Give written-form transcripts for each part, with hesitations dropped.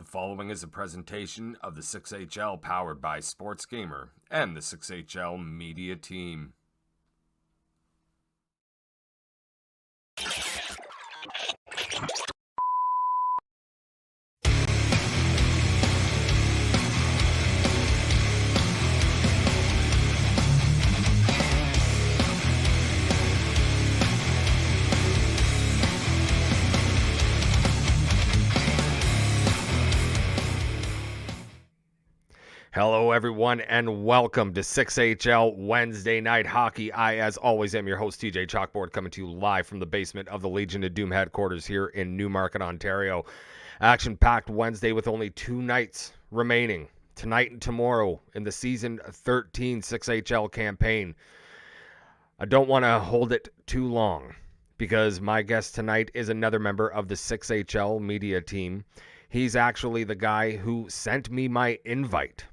following is a presentation of the 6HL powered by Sports Gamer and the 6HL media team. Hello, everyone, and welcome to 6HL Wednesday Night Hockey. I, as always, am your host, TJ Chalkboard, coming to you live from the basement of the Legion of Doom headquarters here in Newmarket, Ontario. Action-packed Wednesday with only 2 nights remaining, tonight and tomorrow, in the Season 13 6HL campaign. I don't want to hold it too long because my guest tonight is another member of the 6HL media team. He's actually the guy who sent me my invite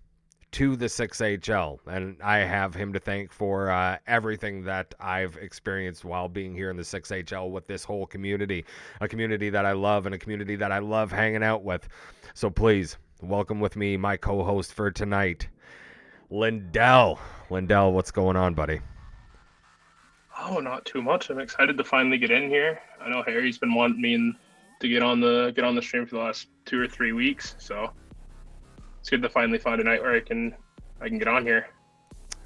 to the 6HL, and I have him to thank for everything that I've experienced while being here in the 6HL with this whole community, a community that I love and a community that I love hanging out with. So please, welcome with me my co-host for tonight, Lindell. Lindell, what's going on, buddy? Oh, not too much. I'm excited to finally get in here. I know Harry's been wanting me to get on the stream for the last 2 or 3 weeks, so it's good to finally find a night where I can get on here.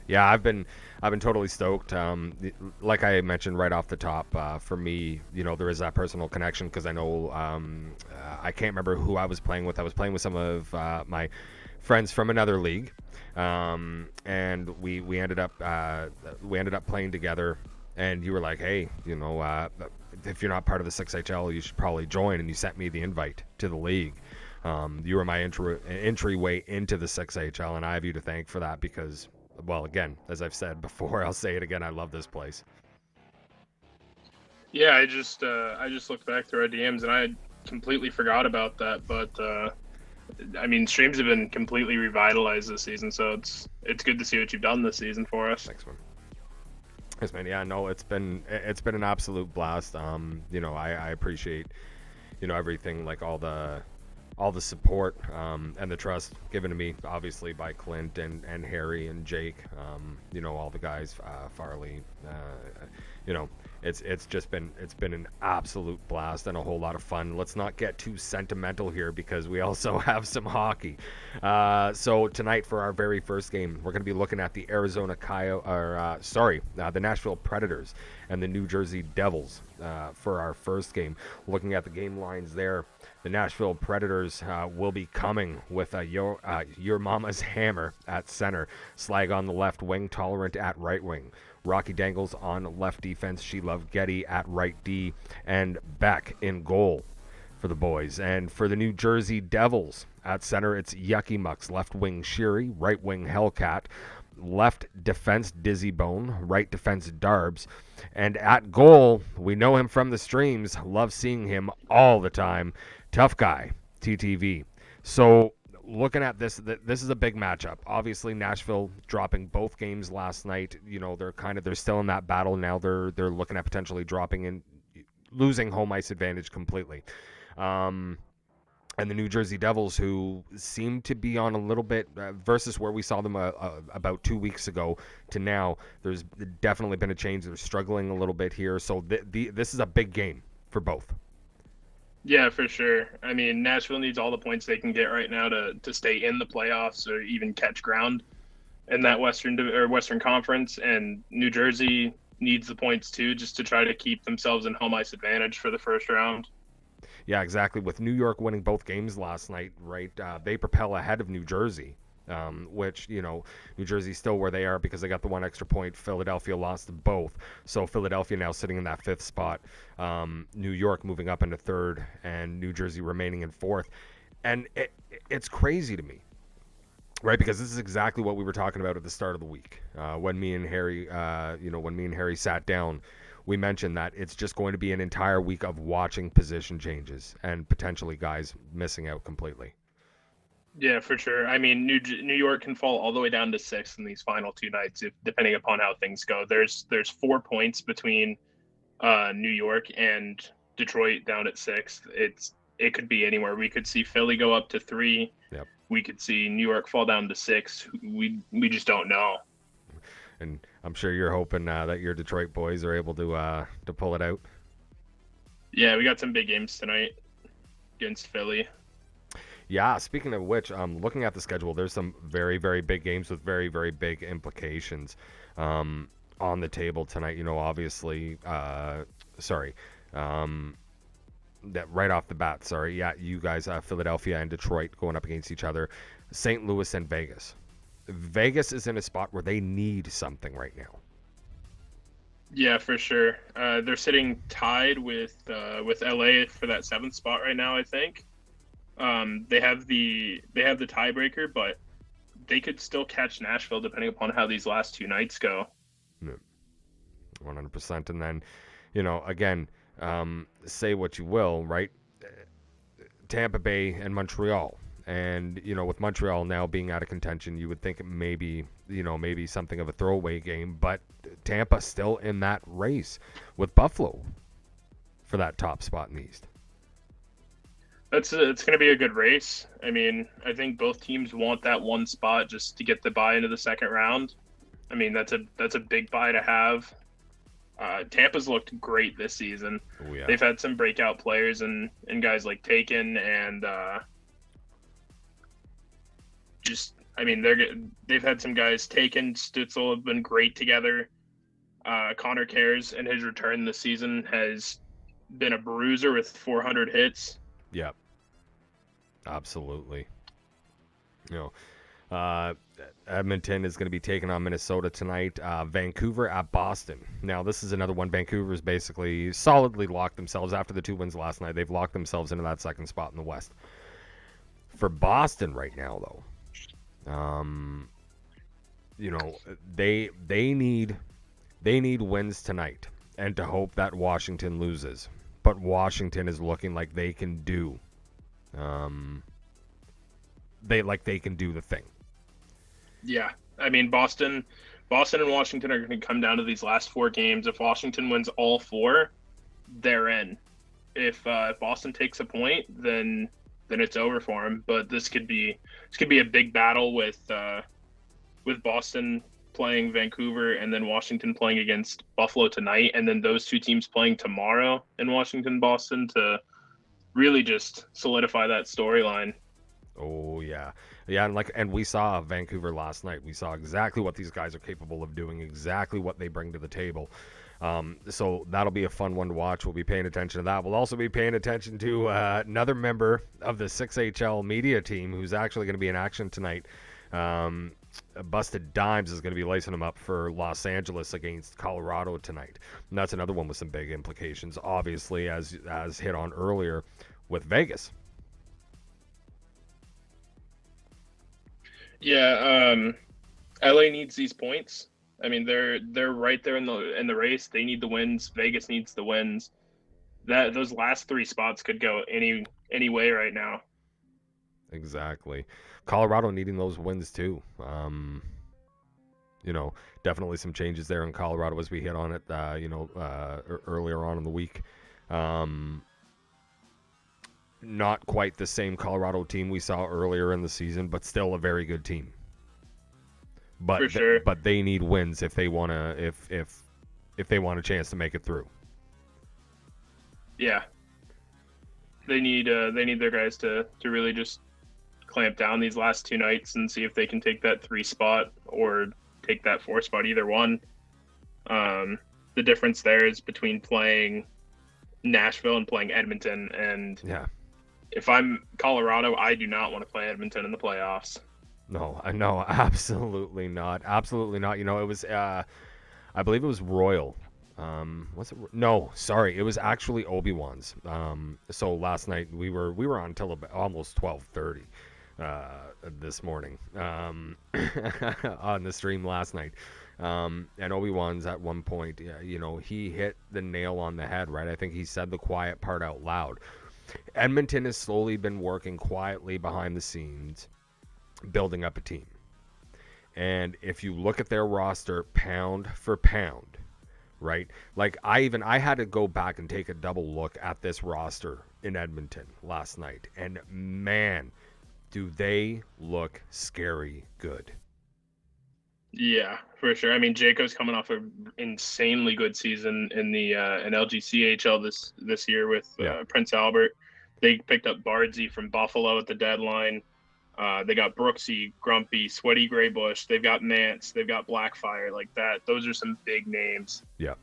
Yeah, I've been totally stoked. Like I mentioned right off the top, for me, you know, there is that personal connection because I know I can't remember who I was playing with. I was playing with some of my friends from another league, and we ended up playing together. And you were like, hey, you know, if you're not part of the 6HL, you should probably join. And you sent me the invite to the league. You were my entryway into the 6HL, and I have you to thank for that because, well, again, as I've said before, I'll say it again, I love this place. Yeah, I just looked back through our DMs and I had completely forgot about that. But I mean, streams have been completely revitalized this season, so it's good to see what you've done this season for us. Thanks, man. Yes, man. Yeah, no, it's been an absolute blast. You know, I appreciate, you know, everything, like all the support and the trust given to me, obviously by Clint and Harry and Jake. You know, all the guys, Farley. You know, it's been an absolute blast and a whole lot of fun. Let's not get too sentimental here because we also have some hockey. So tonight for our very first game, we're going to be looking at the the Nashville Predators and the New Jersey Devils for our first game. Looking at the game lines there, the Nashville Predators will be coming with your mama's hammer at center, Slag on the left wing, Tolerant at right wing, Rocky Dangles on left defense, She Love Getty at right D, and Beck in goal for the boys. And for the New Jersey Devils at center, it's Yucky Mucks, left wing Sheary, right wing Hellcat, left defense Dizzy Bone, right defense Darbs, and at goal, we know him from the streams, love seeing him all the time, Tough Guy, TTV. So looking at this is a big matchup. Obviously, Nashville dropping both games last night. You know, they're still in that battle now. They're looking at potentially losing home ice advantage completely. And the New Jersey Devils, who seem to be on a little bit versus where we saw them about 2 weeks ago to now, there's definitely been a change. They're struggling a little bit here. So this is a big game for both. Yeah, for sure. I mean, Nashville needs all the points they can get right now to stay in the playoffs or even catch ground in that Western Conference. And New Jersey needs the points too, just to try to keep themselves in home ice advantage for the first round. Yeah, exactly. With New York winning both games last night, right, they propel ahead of New Jersey, which, you know, New Jersey's still where they are because they got the one extra point. Philadelphia lost both. So Philadelphia now sitting in that 5th spot. New York moving up into 3rd, and New Jersey remaining in 4th. And it's crazy to me, right? Because this is exactly what we were talking about at the start of the week. When me and Harry sat down, we mentioned that it's just going to be an entire week of watching position changes and potentially guys missing out completely. Yeah, for sure. I mean, New York can fall all the way down to 6th in these final 2 nights, depending upon how things go. There's 4 points between New York and Detroit down at 6th. it could be anywhere. We could see Philly go up to 3. Yep. We could see New York fall down to 6. We just don't know. And I'm sure you're hoping that your Detroit boys are able to pull it out. Yeah, we got some big games tonight against Philly. Yeah, speaking of which, looking at the schedule, there's some very, very big games with very, very big implications on the table tonight. You know, obviously, that right off the bat, you guys, Philadelphia and Detroit going up against each other, St. Louis and Vegas. Vegas is in a spot where they need something right now. Yeah, for sure. They're sitting tied with LA for that 7th spot right now, I think. They have the tiebreaker, but they could still catch Nashville depending upon how these last 2 nights go. 100%. And then, you know, again, say what you will, right? Tampa Bay and Montreal. And, you know, with Montreal now being out of contention, you would think maybe something of a throwaway game. But Tampa still in that race with Buffalo for that top spot in the East. It's going to be a good race. I mean, I think both teams want that 1 spot just to get the bye into the second round. I mean, that's a big bye to have. Tampa's looked great this season. Oh, yeah. They've had some breakout players and guys like Taken and they've had some guys. Taken, Stützle have been great together. Connor Cares in his return this season has been a bruiser with 400 hits. Yep. Absolutely. You know, Edmonton is going to be taking on Minnesota tonight. Vancouver at Boston. Now, this is another one. Vancouver's basically solidly locked themselves after the 2 wins last night. They've locked themselves into that 2nd spot in the West. For Boston right now, though, you know, they need wins tonight and to hope that Washington loses. But Washington is looking like they can do they can do the thing. Yeah. I mean, Boston and Washington are going to come down to these last 4 games. If Washington wins all 4, they're in. If Boston takes a point, then it's over for them. But this could be a big battle with Boston playing Vancouver and then Washington playing against Buffalo tonight, and then those 2 teams playing tomorrow in Washington, Boston to really just solidify that storyline. Oh yeah. Yeah, and we saw Vancouver last night. We saw exactly what these guys are capable of doing, exactly what they bring to the table. So that'll be a fun one to watch. We'll be paying attention to that. We'll also be paying attention to another member of the 6HL media team who's actually going to be in action tonight. Busted Dimes is going to be lacing them up for Los Angeles against Colorado tonight. And that's another one with some big implications, obviously, as hit on earlier with Vegas. Yeah, LA needs these points. I mean, they're right there in the race. They need the wins. Vegas needs the wins. Those last 3 spots could go any way right now. Exactly. Colorado needing those wins too. You know, definitely some changes there in Colorado as we hit on it. Earlier on in the week. Not quite the same Colorado team we saw earlier in the season, but still a very good team. But For sure. But they need wins if they want to if they want a chance to make it through. Yeah. They need their guys to really just clamp down these last 2 nights and see if they can take that 3 spot or take that 4 spot, either one. The difference there is between playing Nashville and playing Edmonton, and yeah. If I'm Colorado, I do not want to play Edmonton in the playoffs. No, absolutely not. Absolutely not. You know, it was, I believe it was Royal. Was it? No, sorry. It was actually Obi-Wan's. So last night we were on until almost 12:30 this morning on the stream last night. And Obi-Wan's at one point, you know, he hit the nail on the head, right? I think he said the quiet part out loud. Edmonton has slowly been working quietly behind the scenes, building up a team. And if you look at their roster pound for pound, right? Like I had to go back and take a double look at this roster in Edmonton last night, and man, do they look scary good. Yeah, for sure. I mean, Jacob's coming off an insanely good season in the in LGCHL this year with Yeah. Prince Albert. They picked up Bardsey from Buffalo at the deadline. They got Brooksy, Grumpy, Sweaty Graybush. They've got Nance. They've got Blackfire like that. Those are some big names. Yeah.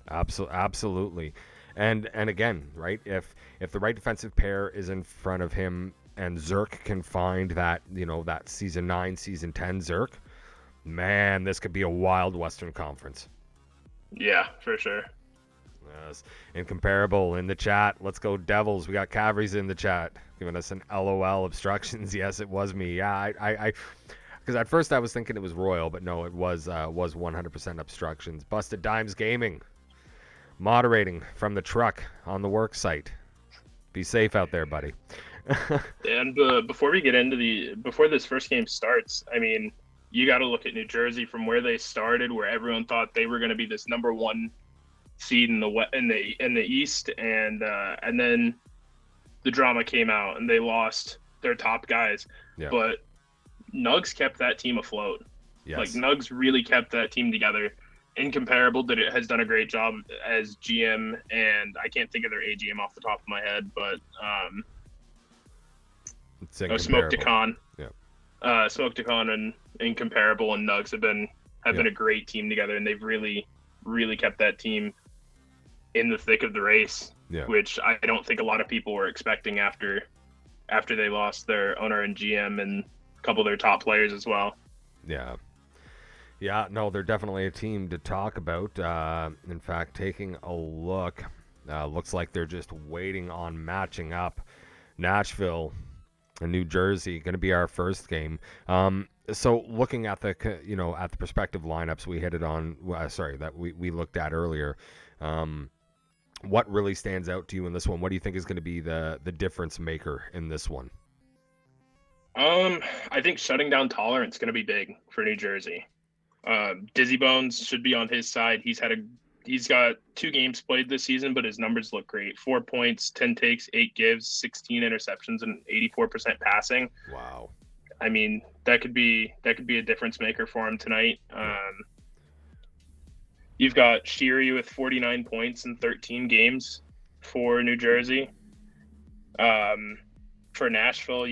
Absolutely. And again, right? If the right defensive pair is in front of him and Zerk can find that, that season 9, season 10 Zerk, man, this could be a wild Western Conference. Yeah, for sure. Yes. Incomparable in the chat. Let's go Devils. We got Cavries in the chat giving us an LOL obstructions. Yes, it was me. Yeah, I because at first I was thinking it was Royal, but no, it was 100% obstructions. Busted Dimes Gaming moderating from the truck on the work site. Be safe out there, buddy. And before this first game starts, I mean, you got to look at New Jersey from where they started, where everyone thought they were going to be this number 1 seed in the East, and then the drama came out and they lost their top guys. Yeah. But Nugs kept that team afloat. Yes. Like Nugs really kept that team together. Incomparable has done a great job as GM, and I can't think of their AGM off the top of my head, but Smoke DeCon. Yeah. Smoke DeCon and Incomparable and Nugs have been a great team together, and they've really, really kept that team in the thick of the race, which I don't think a lot of people were expecting after they lost their owner and GM and a couple of their top players as well. Yeah. Yeah, no, they're definitely a team to talk about. In fact, taking a look, looks like they're just waiting on matching up. Nashville and New Jersey going to be our first game. So looking at the at the prospective lineups we hit it on, that we looked at earlier. What really stands out to you in this one? What do you think is going to be the difference maker in this one? I think shutting down Tolerance is going to be big for New Jersey. Dizzy Bones should be on his side. He's got 2 games played this season, but his numbers look great. 4 points, 10 takes, 8 gives, 16 interceptions, and 84% passing. Wow. I mean, that could be a difference maker for him tonight. You've got Sheary with 49 points in 13 games for New Jersey. For Nashville,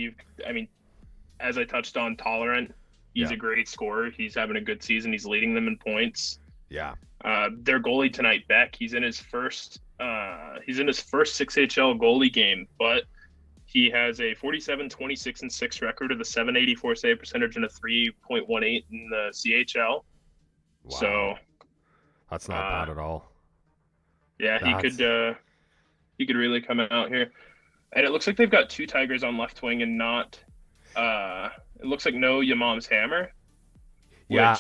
as I touched on, Tolerant. He's a great scorer. He's having a good season. He's leading them in points. Yeah. Their goalie tonight, Beck, he's in his first 6HL goalie game, but he has a 47-26-6 record with a 784 save percentage and a 3.18 in the CHL. Wow. So that's not bad at all. Yeah, he could really come out here. And it looks like they've got 2 Tigers on left wing and not it looks like no Your Mom's Hammer. Yeah,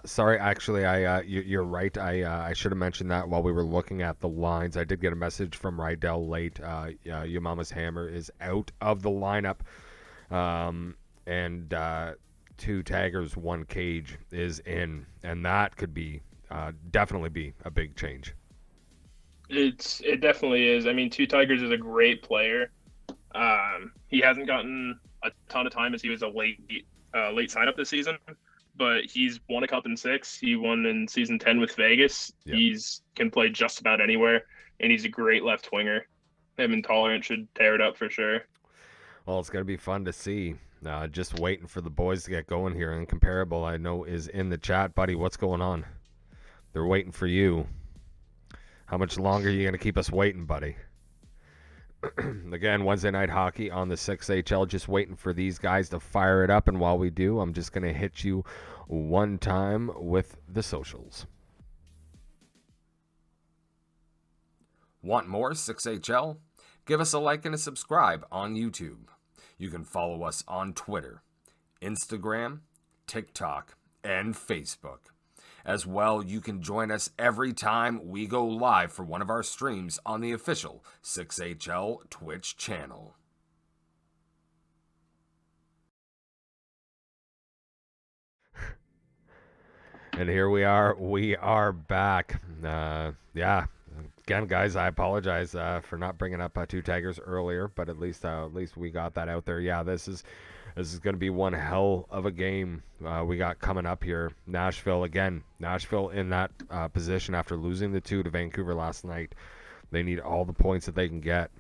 sorry. Actually, you're right. I should have mentioned that while we were looking at the lines. I did get a message from Lindell late. Your Mama's Hammer is out of the lineup, and 2 taggers, 1 cage is in, and that could be definitely be a big change. It definitely is. I mean, 2 Tigers is a great player. He hasn't gotten a ton of time as he was a late sign up this season, but he's won a cup in 6. He won in season 10 with Vegas. Yep. He's can play just about anywhere, and he's a great left winger. Him and Tolerant should tear it up for sure. Well, it's going to be fun to see. Just waiting for the boys to get going here. Incomparable, I know, is in the chat. Buddy, what's going on? They're waiting for you. How much longer are you going to keep us waiting, buddy? Again, Wednesday night hockey on the 6HL. Just waiting for these guys to fire it up. And while we do, I'm just going to hit you one time with the socials. Want more 6HL? Give us a like and a subscribe on YouTube. You can follow us on Twitter, Instagram, TikTok, and Facebook. As well, you can join us every time we go live for one of our streams on the official 6HL Twitch channel. And here we are. We are back. Yeah. Again, guys, I apologize for not bringing up two taggers earlier, but at least we got that out there. Yeah, this is going to be one hell of a game we got coming up here. Nashville again. Nashville in that position after losing the 2 to Vancouver last night. They need all the points that they can get.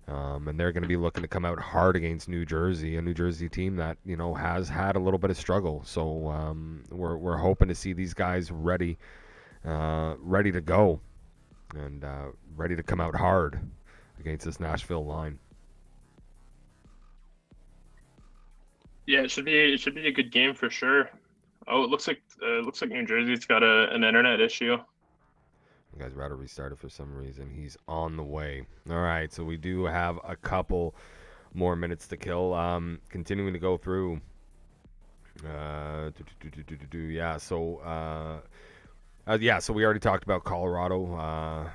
And they're going to be looking to come out hard against New Jersey, a New Jersey team that has had a little bit of struggle. So we're hoping to see these guys ready to go and ready to come out hard against this Nashville line. Yeah, it should be a good game for sure. Oh, it looks like New Jersey's got an internet issue. You guys router restarted for some reason. He's on the way. All right, so we do have a couple more minutes to kill. Continuing to go through. Yeah, so we already talked about Colorado.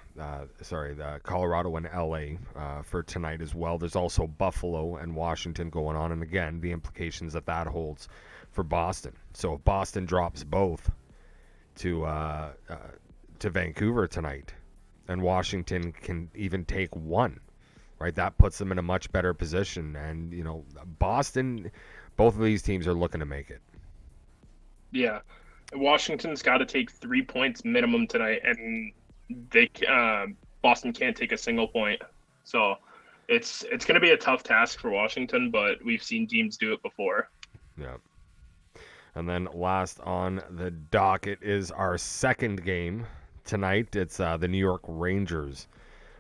Colorado and LA for tonight as well. There's also Buffalo and Washington going on, and again, the implications that holds for Boston. So if Boston drops both to Vancouver tonight, and Washington can even take one, right? That puts them in a much better position. And Boston, both of these teams are looking to make it. Yeah, Washington's got to take 3 points minimum tonight, and Boston can't take a single point. So it's going to be a tough task for Washington, but we've seen teams do it before. Yeah. And then last on the docket is our second game tonight. It's the New York Rangers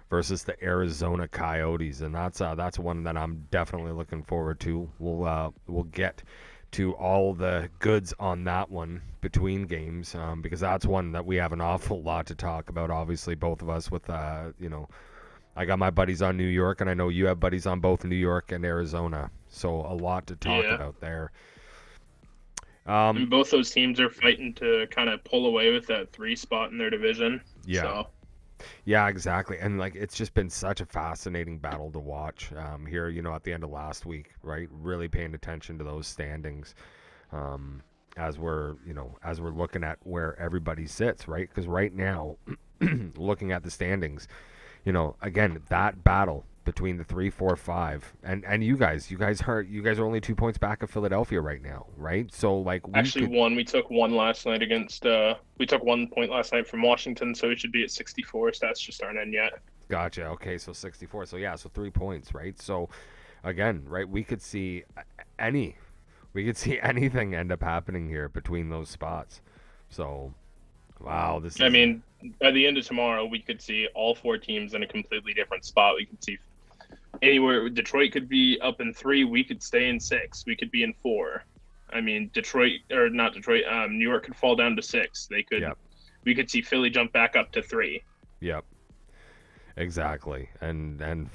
versus the Arizona Coyotes, and that's one that I'm definitely looking forward to. We'll get to all the goods on that one between games because that's one that we have an awful lot to talk about. Obviously, both of us with I got my buddies on New York, and I know you have buddies on both New York and Arizona, so a lot to talk about there. And both those teams are fighting to kind of pull away with that 3 spot in their division. Yeah. So. Yeah, exactly. And it's just been such a fascinating battle to watch here, at the end of last week, right? Really paying attention to those standings as we're looking at where everybody sits, right? Because right now, looking at the standings, again, that battle between the 3, 4, 5, and you guys are only 2 points back of Philadelphia right now, right? So we took one last night against we took 1 point last night from Washington, so we should be at 64. Stats just aren't in yet. Gotcha. Okay, so 64. So 3 points, right? So again, right, we could see anything end up happening here between those spots. So wow, I mean, by the end of tomorrow, we could see all 4 teams in a completely different spot. We could see anywhere. Detroit could be up in 3. We could stay in 6. We could be in 4. I mean, New York could fall down to 6. They could. Yep. We could see Philly jump back up to 3. Yep. Exactly. And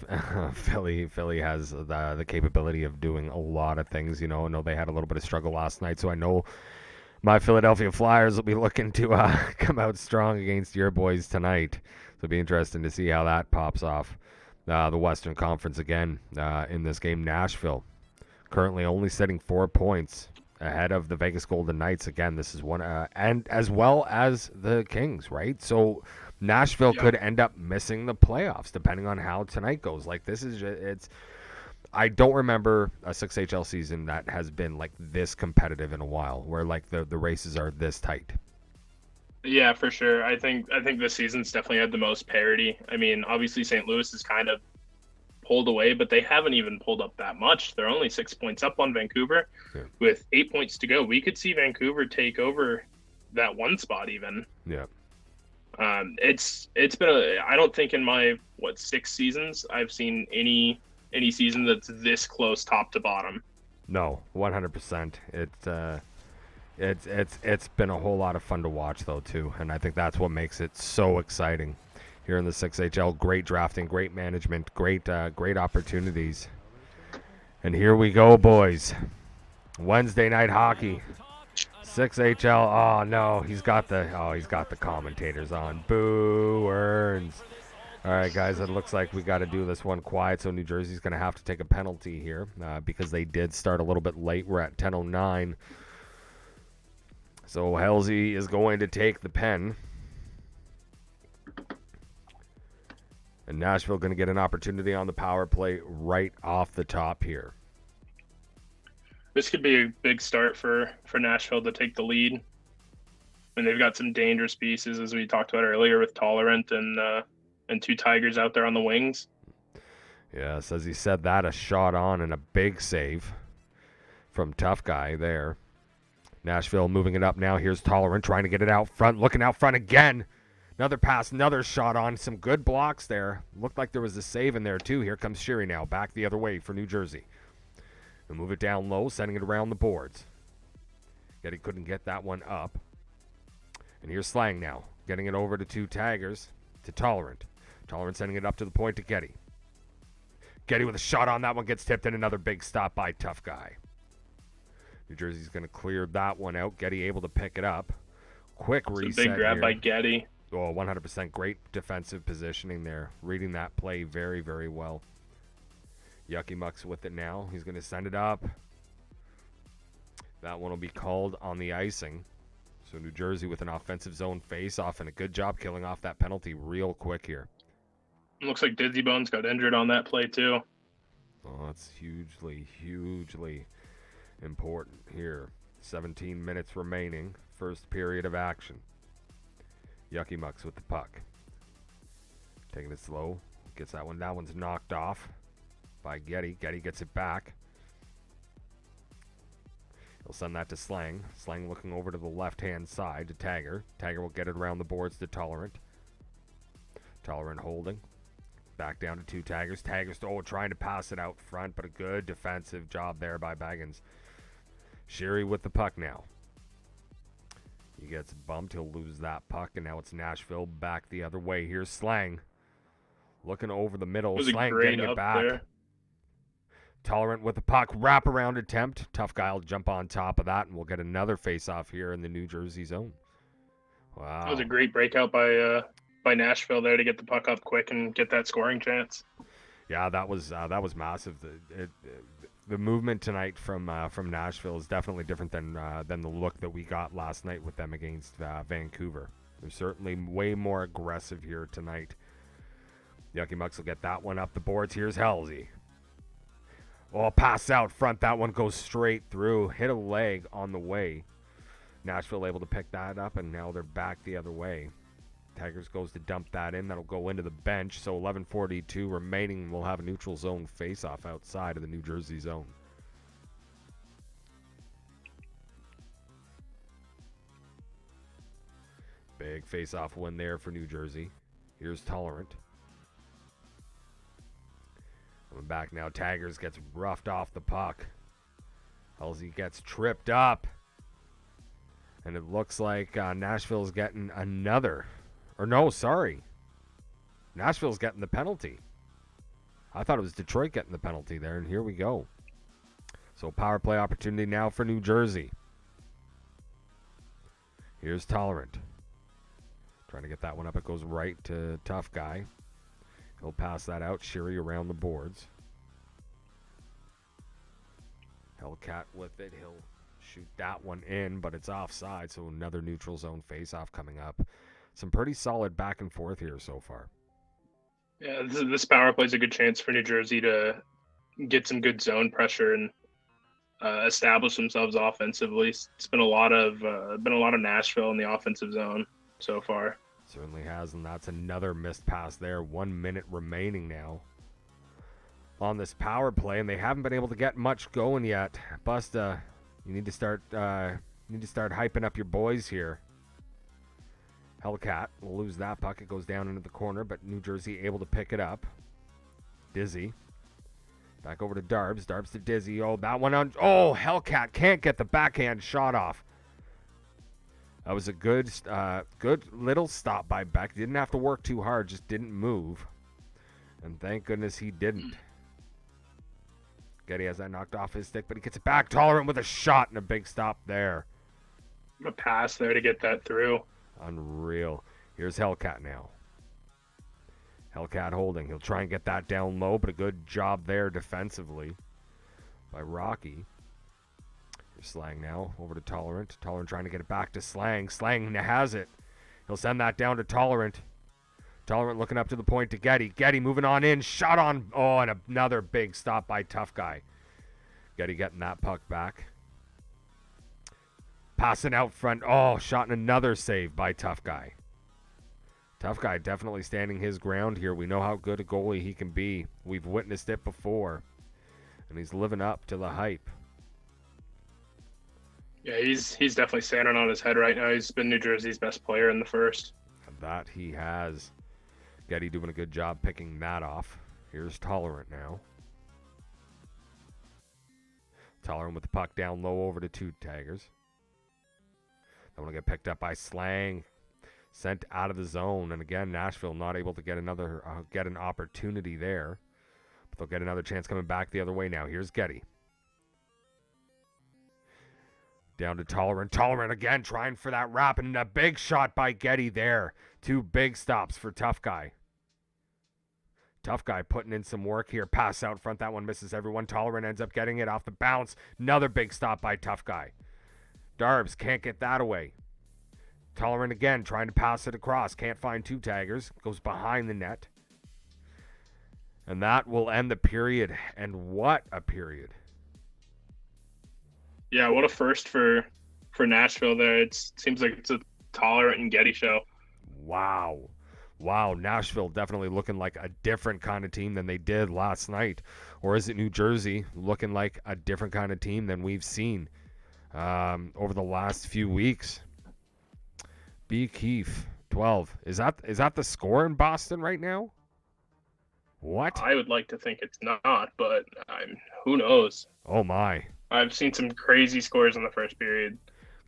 Philly has the capability of doing a lot of things. I know they had a little bit of struggle last night, so I know my Philadelphia Flyers will be looking to come out strong against your boys tonight. So it'll be interesting to see how that pops off. The Western Conference again in this game. Nashville currently only sitting 4 points ahead of the Vegas Golden Knights. Again, this is one, and as well as the Kings, right? So Nashville could end up missing the playoffs depending on how tonight goes. I don't remember a 6HL season that has been this competitive in a while, where the races are this tight. Yeah, for sure. I think this season's definitely had the most parity. I mean, obviously St. Louis is kind of pulled away, but they haven't even pulled up that much. They're only 6 points up on Vancouver with 8 points to go. We could see Vancouver take over that 1 spot even. Yeah. It's been I don't think in my 6 seasons I've seen any season that's this close top to bottom. No, 100%. It's been a whole lot of fun to watch though too, and I think that's what makes it so exciting here in the 6HL. Great drafting, great management, great opportunities. And here we go, boys. Wednesday night hockey. 6HL. Oh no, he's got the commentators on. Boo Earns. All right, guys, it looks like we got to do this one quiet, so New Jersey's going to have to take a penalty here because they did start a little bit late. We're at 10:09. So Halsey is going to take the pen. And Nashville going to get an opportunity on the power play right off the top here. This could be a big start for Nashville to take the lead. And they've got some dangerous pieces, as we talked about earlier, with Tolerant and two Tigers out there on the wings. Yes, as he said that, a shot on and a big save from Tough Guy there. Nashville moving it up now. Here's Tolerant trying to get it out front, looking out front again. Another pass, another shot on. Some good blocks there. Looked like there was a save in there, too. Here comes Sherry now, back the other way for New Jersey. They'll move it down low, sending it around the boards. Yet he couldn't get that one up. And here's Slang now, getting it over to two Tigers, to Tolerant. Tolerant sending it up to the point to Getty. Getty with a shot on that one, gets tipped, and another big stop by Tough Guy. New Jersey's going to clear that one out. Getty able to pick it up. Quick reset. It's a big grab here by Getty. Oh, 100% great defensive positioning there. Reading that play very, very well. Yucky Mucks with it now. He's going to send it up. That one will be called on the icing. So New Jersey with an offensive zone face-off, and a good job killing off that penalty real quick here. Looks like Dizzy Bones got injured on that play, too. Oh, that's hugely, hugely important here. 17 minutes remaining. First period of action. Yucky Mucks with the puck. Taking it slow. Gets that one. That one's knocked off by Getty. Getty gets it back. He'll send that to Slang. Slang looking over to the left-hand side to Tagger. Tagger will get it around the boards to Tolerant. Tolerant holding. Back down to two Taggers. Taggers, trying to pass it out front, but a good defensive job there by Baggins. Sherry with the puck now. He gets bumped. He'll lose that puck, and now it's Nashville back the other way. Here's Slang. Looking over the middle. Slang getting it back. There. Tolerant with the puck. Wraparound attempt. Tough Guy will jump on top of that, and we'll get another face-off here in the New Jersey zone. Wow. That was a great breakout by Nashville there to get the puck up quick and get that scoring chance. Yeah, that was massive. The movement tonight from Nashville is definitely different than the look that we got last night with them against Vancouver. They're certainly way more aggressive here tonight. Yucky Mucks will get that one up the boards. Here's Halsey. Oh, pass out front. That one goes straight through. Hit a leg on the way. Nashville able to pick that up, and now they're back the other way. Tigers goes to dump that in. That'll go into the bench. So 11:42 remaining. We'll have a neutral zone face-off outside of the New Jersey zone. Big face-off win there for New Jersey. Here's Tolerant. Coming back now. Tigers gets roughed off the puck. Halsey gets tripped up. And it looks like Nashville's getting another. Or no, sorry. Nashville's getting the penalty. I thought it was Detroit getting the penalty there, and here we go. So power play opportunity now for New Jersey. Here's Tolerant. Trying to get that one up. It goes right to Tough Guy. He'll pass that out. Sherry around the boards. Hellcat with it. He'll shoot that one in, but it's offside, so another neutral zone face-off coming up. Some pretty solid back and forth here so far. Yeah, this power play is a good chance for New Jersey to get some good zone pressure and establish themselves offensively. It's been a lot of Nashville in the offensive zone so far. Certainly has, and that's another missed pass there. 1 minute remaining now on this power play, and they haven't been able to get much going yet. Busta, you need to start hyping up your boys here. Hellcat will lose that puck. It goes down into the corner, but New Jersey able to pick it up. Dizzy. Back over to Darbs. Darbs to Dizzy. Oh, that one on. Oh, Hellcat can't get the backhand shot off. That was a good little stop by Beck. Didn't have to work too hard, just didn't move. And thank goodness he didn't. Getty has that knocked off his stick, but he gets it back. Tolerant with a shot and a big stop there. A pass there to get that through. Unreal. Here's Hellcat now. Hellcat holding. He'll try and get that down low, but a good job there defensively by Rocky. Slang now over to Tolerant. Tolerant trying to get it back to Slang. Slang has it. He'll send that down to Tolerant. Tolerant looking up to the point to Getty. Getty moving on in. Shot on. Oh, and another big stop by Tough Guy. Getty getting that puck back. Passing out front. Oh, shot and another save by Tough Guy. Tough Guy definitely standing his ground here. We know how good a goalie he can be. We've witnessed it before. And he's living up to the hype. Yeah, he's definitely standing on his head right now. He's been New Jersey's best player in the first. That he has. Getty doing a good job picking that off. Here's Tolerant now. Tolerant with the puck down low over to two taggers. That one will get picked up by Slang. Sent out of the zone. And again, Nashville not able to get an opportunity there. But they'll get another chance coming back the other way now. Here's Getty. Down to Tolerant. Tolerant again trying for that wrap. And a big shot by Getty there. Two big stops for Tough Guy. Tough Guy putting in some work here. Pass out front. That one misses everyone. Tolerant ends up getting it off the bounce. Another big stop by Tough Guy. Darbs can't get that away. Tolerant again trying to pass it across. Can't find two taggers. Goes behind the net. And that will end the period. And what a period. Yeah, what a first for Nashville there. It seems like it's a Tolerant and Getty show. Wow. Nashville definitely looking like a different kind of team than they did last night. Or is it New Jersey looking like a different kind of team than we've seen over the last few weeks? B. Keefe, 12. Is that the score in Boston right now? What? I would like to think it's not, but who knows? Oh, my. I've seen some crazy scores in the first period.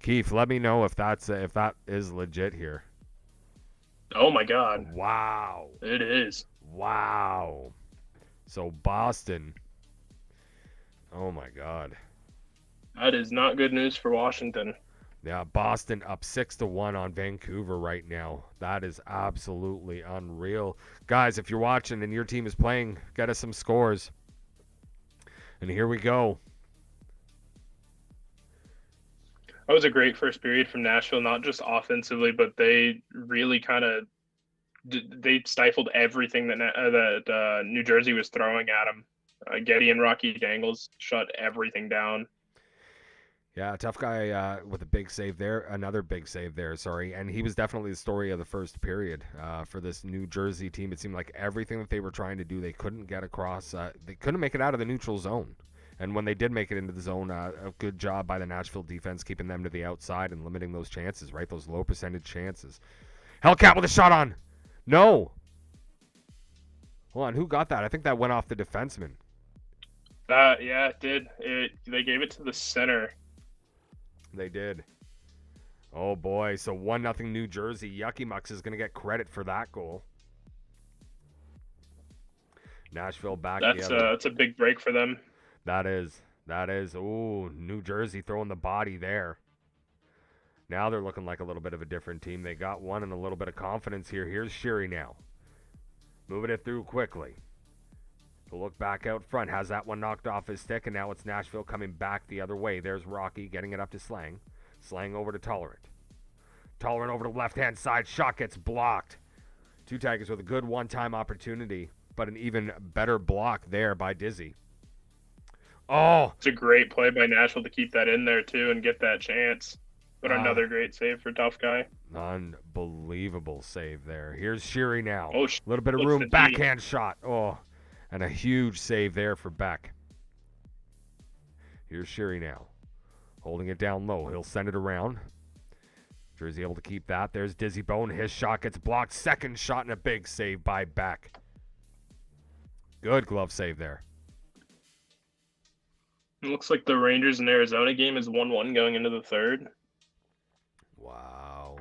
Keith, let me know if that is legit here. Oh my God! Wow, it is. Wow. So Boston. Oh my God. That is not good news for Washington. Yeah, Boston up 6-1 on Vancouver right now. That is absolutely unreal, guys. If you're watching and your team is playing, get us some scores. And here we go. That was a great first period from Nashville, not just offensively, but they really they stifled everything that New Jersey was throwing at them. Getty and Rocky Dangles shut everything down. Yeah, Tough Guy with a big save there, another big save there, sorry. And he was definitely the story of the first period for this New Jersey team. It seemed like everything that they were trying to do, they couldn't get across. They couldn't make it out of the neutral zone. And when they did make it into the zone, a good job by the Nashville defense keeping them to the outside and limiting those chances, right? Those low percentage chances. Hellcat with a shot on. No. Hold on, who got that? I think that went off the defenseman. Yeah, it did. They gave it to the center. They did. Oh, boy. So 1-0 New Jersey. Yucky Mucks is going to get credit for that goal. Nashville back together. That's a big break for them. That is. Ooh, New Jersey throwing the body there. Now they're looking like a little bit of a different team. They got one and a little bit of confidence here. Here's Sheary now. Moving it through quickly. He'll look back out front. Has that one knocked off his stick, and now it's Nashville coming back the other way. There's Rocky getting it up to Slang. Slang over to Tolerant. Tolerant over to left-hand side. Shot gets blocked. Two Tigers with a good one-time opportunity, but an even better block there by Dizzy. Oh! It's a great play by Nashville to keep that in there, too, and get that chance. But another great save for Tough Guy. Unbelievable save there. Here's Sheary now. Oh, a little bit of room. Backhand shot. Oh, and a huge save there for Beck. Here's Sheary now. Holding it down low. He'll send it around. Jersey able to keep that. There's Dizzy Bone. His shot gets blocked. Second shot and a big save by Beck. Good glove save there. It looks like the Rangers and Arizona game is 1-1 going into the third. Wow.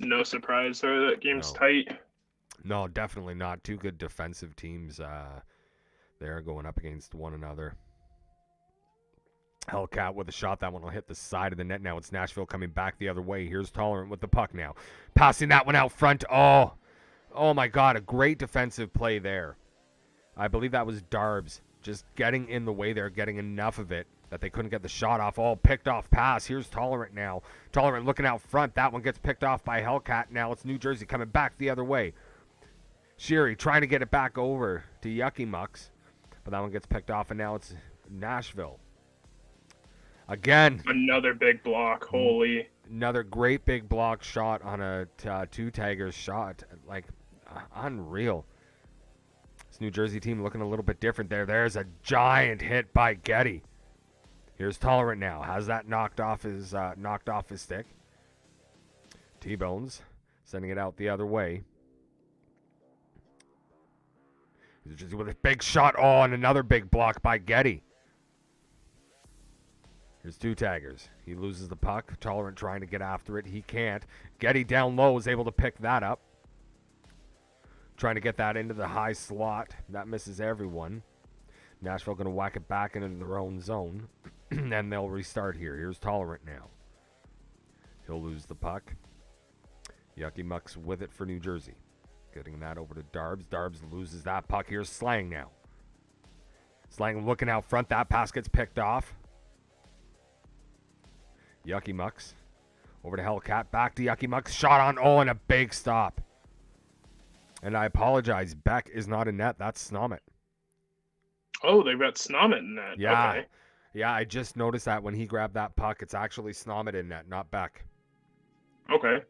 No surprise there. That game's tight. No, definitely not. Two good defensive teams there going up against one another. Hellcat with a shot. That one will hit the side of the net. Now it's Nashville coming back the other way. Here's Tolerant with the puck now. Passing that one out front. Oh my God. A great defensive play there. I believe that was Darbs just getting in the way there, getting enough of it that they couldn't get the shot off. All picked off pass. Here's Tolerant now. Tolerant looking out front. That one gets picked off by Hellcat. Now it's New Jersey coming back the other way. Sherry trying to get it back over to Yucky Mucks. But that one gets picked off, and now it's Nashville. Again. Another big block. Holy. Another great big block shot on a two-tagger's shot. Like, unreal. This New Jersey team looking a little bit different there. There's a giant hit by Getty. Here's Tolerant now. Has that knocked off his stick. T-Bones sending it out the other way. New Jersey with a big shot. Oh, and another big block by Getty. Here's two taggers. He loses the puck. Tolerant trying to get after it. He can't. Getty down low is able to pick that up. Trying to get that into the high slot. That misses everyone. Nashville going to whack it back into their own zone. And they'll restart here. Here's Tolerant now. He'll lose the puck. Yucky Mucks with it for New Jersey. Getting that over to Darbs. Darbs loses that puck. Here's Slang now. Slang looking out front. That pass gets picked off. Yucky Mucks. Over to Hellcat. Back to Yucky Mucks. Shot on. Oh, and a big stop. And I apologize. Beck is not in net. That's Snomit. Oh, they've got Snomit in net. Yeah. Okay. Yeah, I just noticed that when he grabbed that puck, it's actually Snomit in net, not Beck. Okay.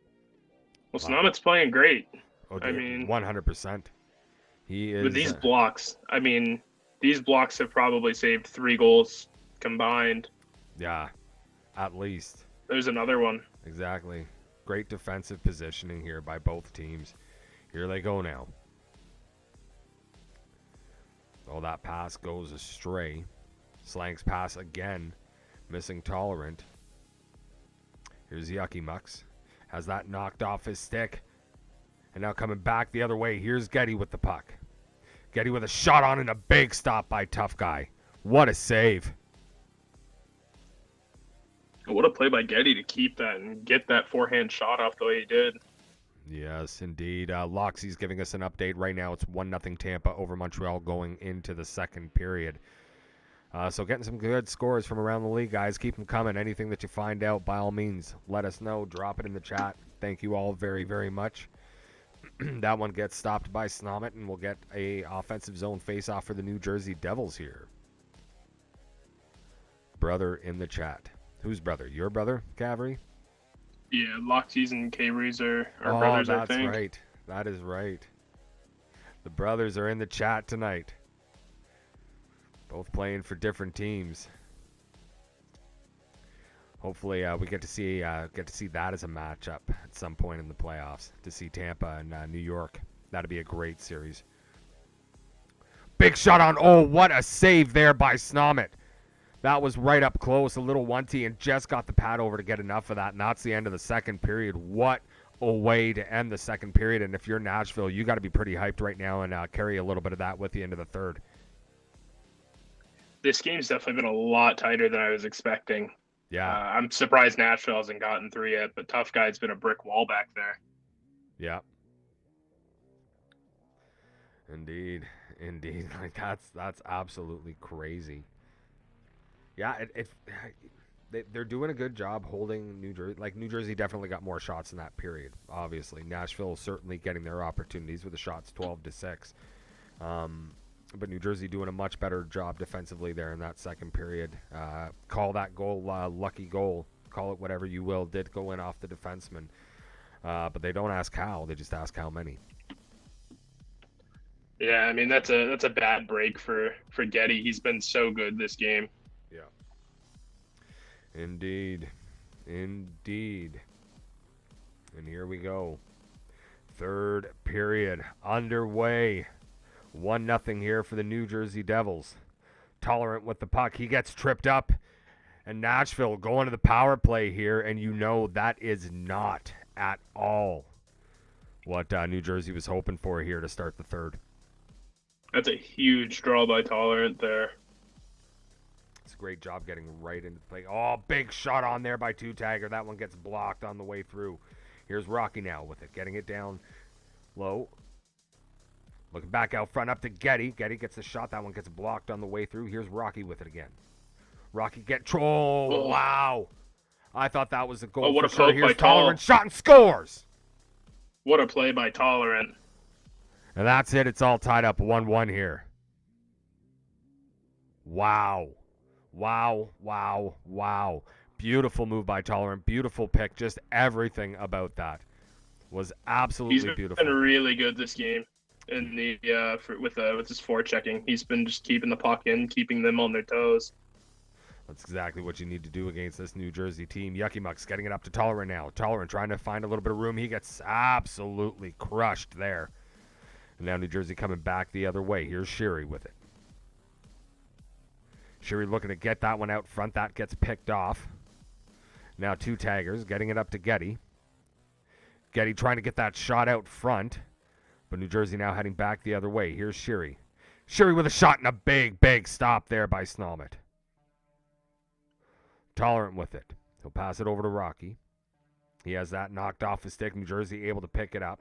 Well, Snomit's playing great. Oh, I mean, 100%. He is. With these blocks, I mean, these blocks have probably saved 3 goals combined. Yeah, at least. There's another one. Exactly. Great defensive positioning here by both teams. Here they go now. Oh, that pass goes astray. Slang's pass again. Missing Tolerant. Here's Yucky Mucks. Has that knocked off his stick. And now coming back the other way. Here's Getty with the puck. Getty with a shot on and a big stop by Tough Guy. What a save. What a play by Getty to keep that and get that forehand shot off the way he did. Yes, indeed. Loxy's giving us an update right now. It's 1-0 Tampa over Montreal going into the second period. So getting some good scores from around the league, guys. Keep them coming. Anything that you find out, by all means, let us know. Drop it in the chat. Thank you all very, very much. That one gets stopped by Snomit, and we'll get a offensive zone face-off for the New Jersey Devils here. Brother in the chat. Whose brother? Your brother, Cavalry? Yeah, Loxies and K-Rees are brothers, I think. That's right. That is right. The brothers are in the chat tonight. Both playing for different teams. Hopefully, we get to see that as a matchup at some point in the playoffs. To see Tampa and New York, that'd be a great series. Big shot on! Oh, what a save there by Snomit. That was right up close, a little 1-T, and just got the pad over to get enough of that. And that's the end of the second period. What a way to end the second period. And if you're Nashville, you got to be pretty hyped right now and carry a little bit of that with you into the third. This game's definitely been a lot tighter than I was expecting. Yeah. I'm surprised Nashville hasn't gotten through yet, but Tough Guy's been a brick wall back there. Yeah. Indeed. Like that's absolutely crazy. Yeah, they're doing a good job holding New Jersey. Like, New Jersey definitely got more shots in that period, obviously. Nashville certainly getting their opportunities with the shots 12-6. But New Jersey doing a much better job defensively there in that second period. Call that goal lucky goal. Call it whatever you will. Did go in off the defenseman. But they don't ask how. They just ask how many. Yeah, I mean, that's a bad break for Getty. He's been so good this game. Yeah. Indeed. And here we go. Third period underway. 1-0 here for the New Jersey Devils. Tolerant with the puck. He gets tripped up. And Nashville going to the power play here. And you know that is not at all what New Jersey was hoping for here to start the third. That's a huge draw by Tolerant there. It's a great job getting right into the play. Oh, big shot on there by Two-Tagger. That one gets blocked on the way through. Here's Rocky now with it. Getting it down low. Looking back out front up to Getty. Getty gets the shot. That one gets blocked on the way through. Here's Rocky with it again. Rocky oh, wow. I thought that was a goal what for a sure. poke by Here's Tolerant, shot and scores. What a play by Tolerant. And that's it. It's all tied up 1-1 here. Wow. Wow, wow, wow. Beautiful move by Tolerant. Beautiful pick. Just everything about that was absolutely beautiful. He's been really good this game in the with his forechecking. He's been just keeping the puck in, keeping them on their toes. That's exactly what you need to do against this New Jersey team. Yucky Muck's getting it up to Tolerant now. Tolerant trying to find a little bit of room. He gets absolutely crushed there. And now New Jersey coming back the other way. Here's Sherry with it. Sherry looking to get that one out front. That gets picked off. Now two taggers getting it up to Getty. Getty trying to get that shot out front. But New Jersey now heading back the other way. Here's Sherry. Sherry with a shot and a big, big stop there by Snomet. Tolerant with it. He'll pass it over to Rocky. He has that knocked off his stick. New Jersey able to pick it up.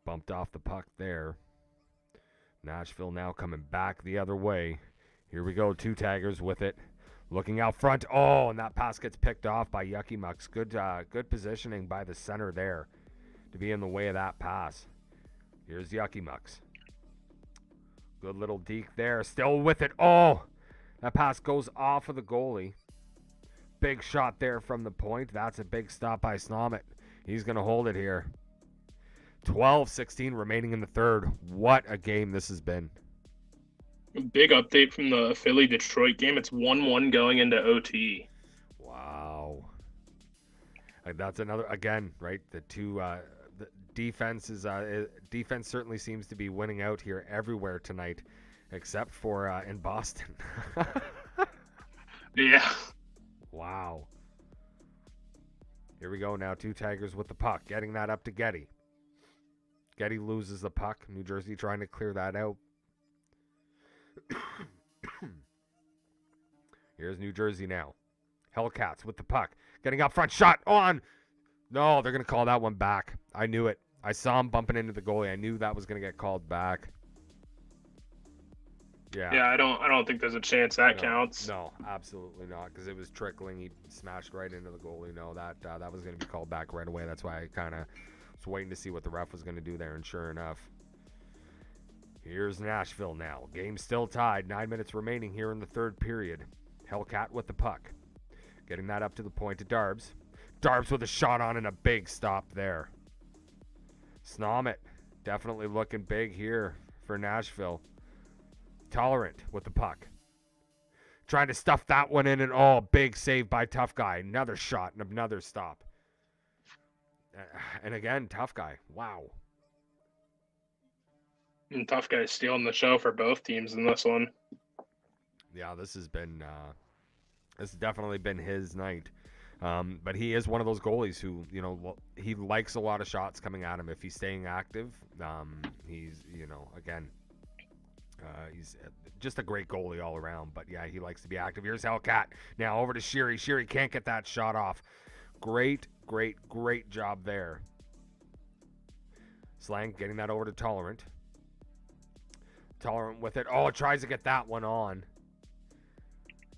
Bumped off the puck there. Nashville now coming back the other way. Here we go. Two taggers with it. Looking out front. Oh, and that pass gets picked off by Yucky Mucks. Good positioning by the center there to be in the way of that pass. Here's Yucky Mucks. Good little deke there. Still with it. Oh! That pass goes off of the goalie. Big shot there from the point. That's a big stop by Snomet. He's going to hold it here. 12-16 remaining in the third. What a game this has been. Big update from the Philly-Detroit game. It's 1-1 going into OT. Wow. That's another, again, right? The two the defense certainly seems to be winning out here everywhere tonight. Except for in Boston. Yeah. Wow. Here we go now. Two taggers with the puck. Getting that up to Getty. Getty loses the puck. New Jersey trying to clear that out. Here's New Jersey now. Hellcats with the puck. Getting up front. Shot on. No, they're going to call that one back. I knew it. I saw him bumping into the goalie. I knew that was going to get called back. Yeah, I don't think there's a chance that counts. No, absolutely not, because it was trickling. He smashed right into the goalie. No, that was going to be called back right away. That's why I kind of was waiting to see what the ref was going to do there, and sure enough. Here's Nashville now. Game still tied. 9 minutes remaining here in the third period. Hellcat with the puck. Getting that up to the point to Darbs. Darbs with a shot on and a big stop there. Snomet definitely looking big here for Nashville. Tolerant with the puck. Trying to stuff that one in, and big save by Tough Guy. Another shot and another stop. And again, Tough Guy. Wow. And Tough Guy stealing the show for both teams in this one. Yeah, this has definitely been his night. But he is one of those goalies who, he likes a lot of shots coming at him if he's staying active. He's just a great goalie all around. But, yeah, he likes to be active. Here's Hellcat. Now over to Sheary. Sheary can't get that shot off. Great job there. Slang getting that over to Tolerant. Tolerant with it. Oh, tries to get that one on.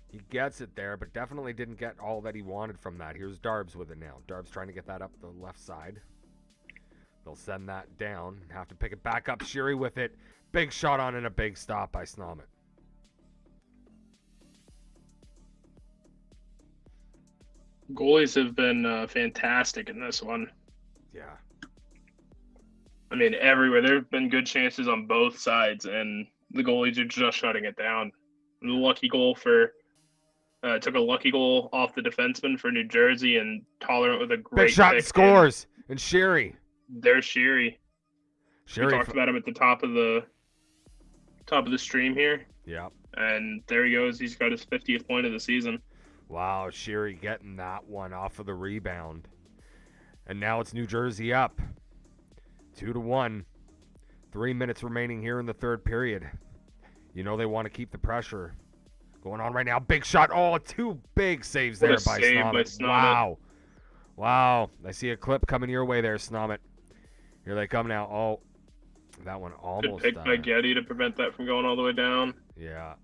He gets it there, but definitely didn't get all that he wanted from that. Here's Darbs with it now. Darbs trying to get that up the left side. They'll send that down. Have to pick it back up. Sheary with it. Big shot on and a big stop by Snomet. Goalies have been fantastic in this one. Yeah. I mean, everywhere. There have been good chances on both sides, and the goalies are just shutting it down. The lucky goal took a lucky goal off the defenseman for New Jersey, and Tolerant with a great big shot pick and scores. And Sheary. There's Sheary. We Sheary talked about him at the top of the stream here. Yeah. And there he goes. He's got his 50th point of the season. Wow, Sheary getting that one off of the rebound. And now it's New Jersey up. 2-1. 3 minutes remaining here in the third period. They want to keep the pressure going on right now. Big shot. Oh, two big saves there by Snomet. Wow. I see a clip coming your way there, Snomet. Here they come now. Oh, that one almost. Good pick by Getty to prevent that from going all the way down. Yeah.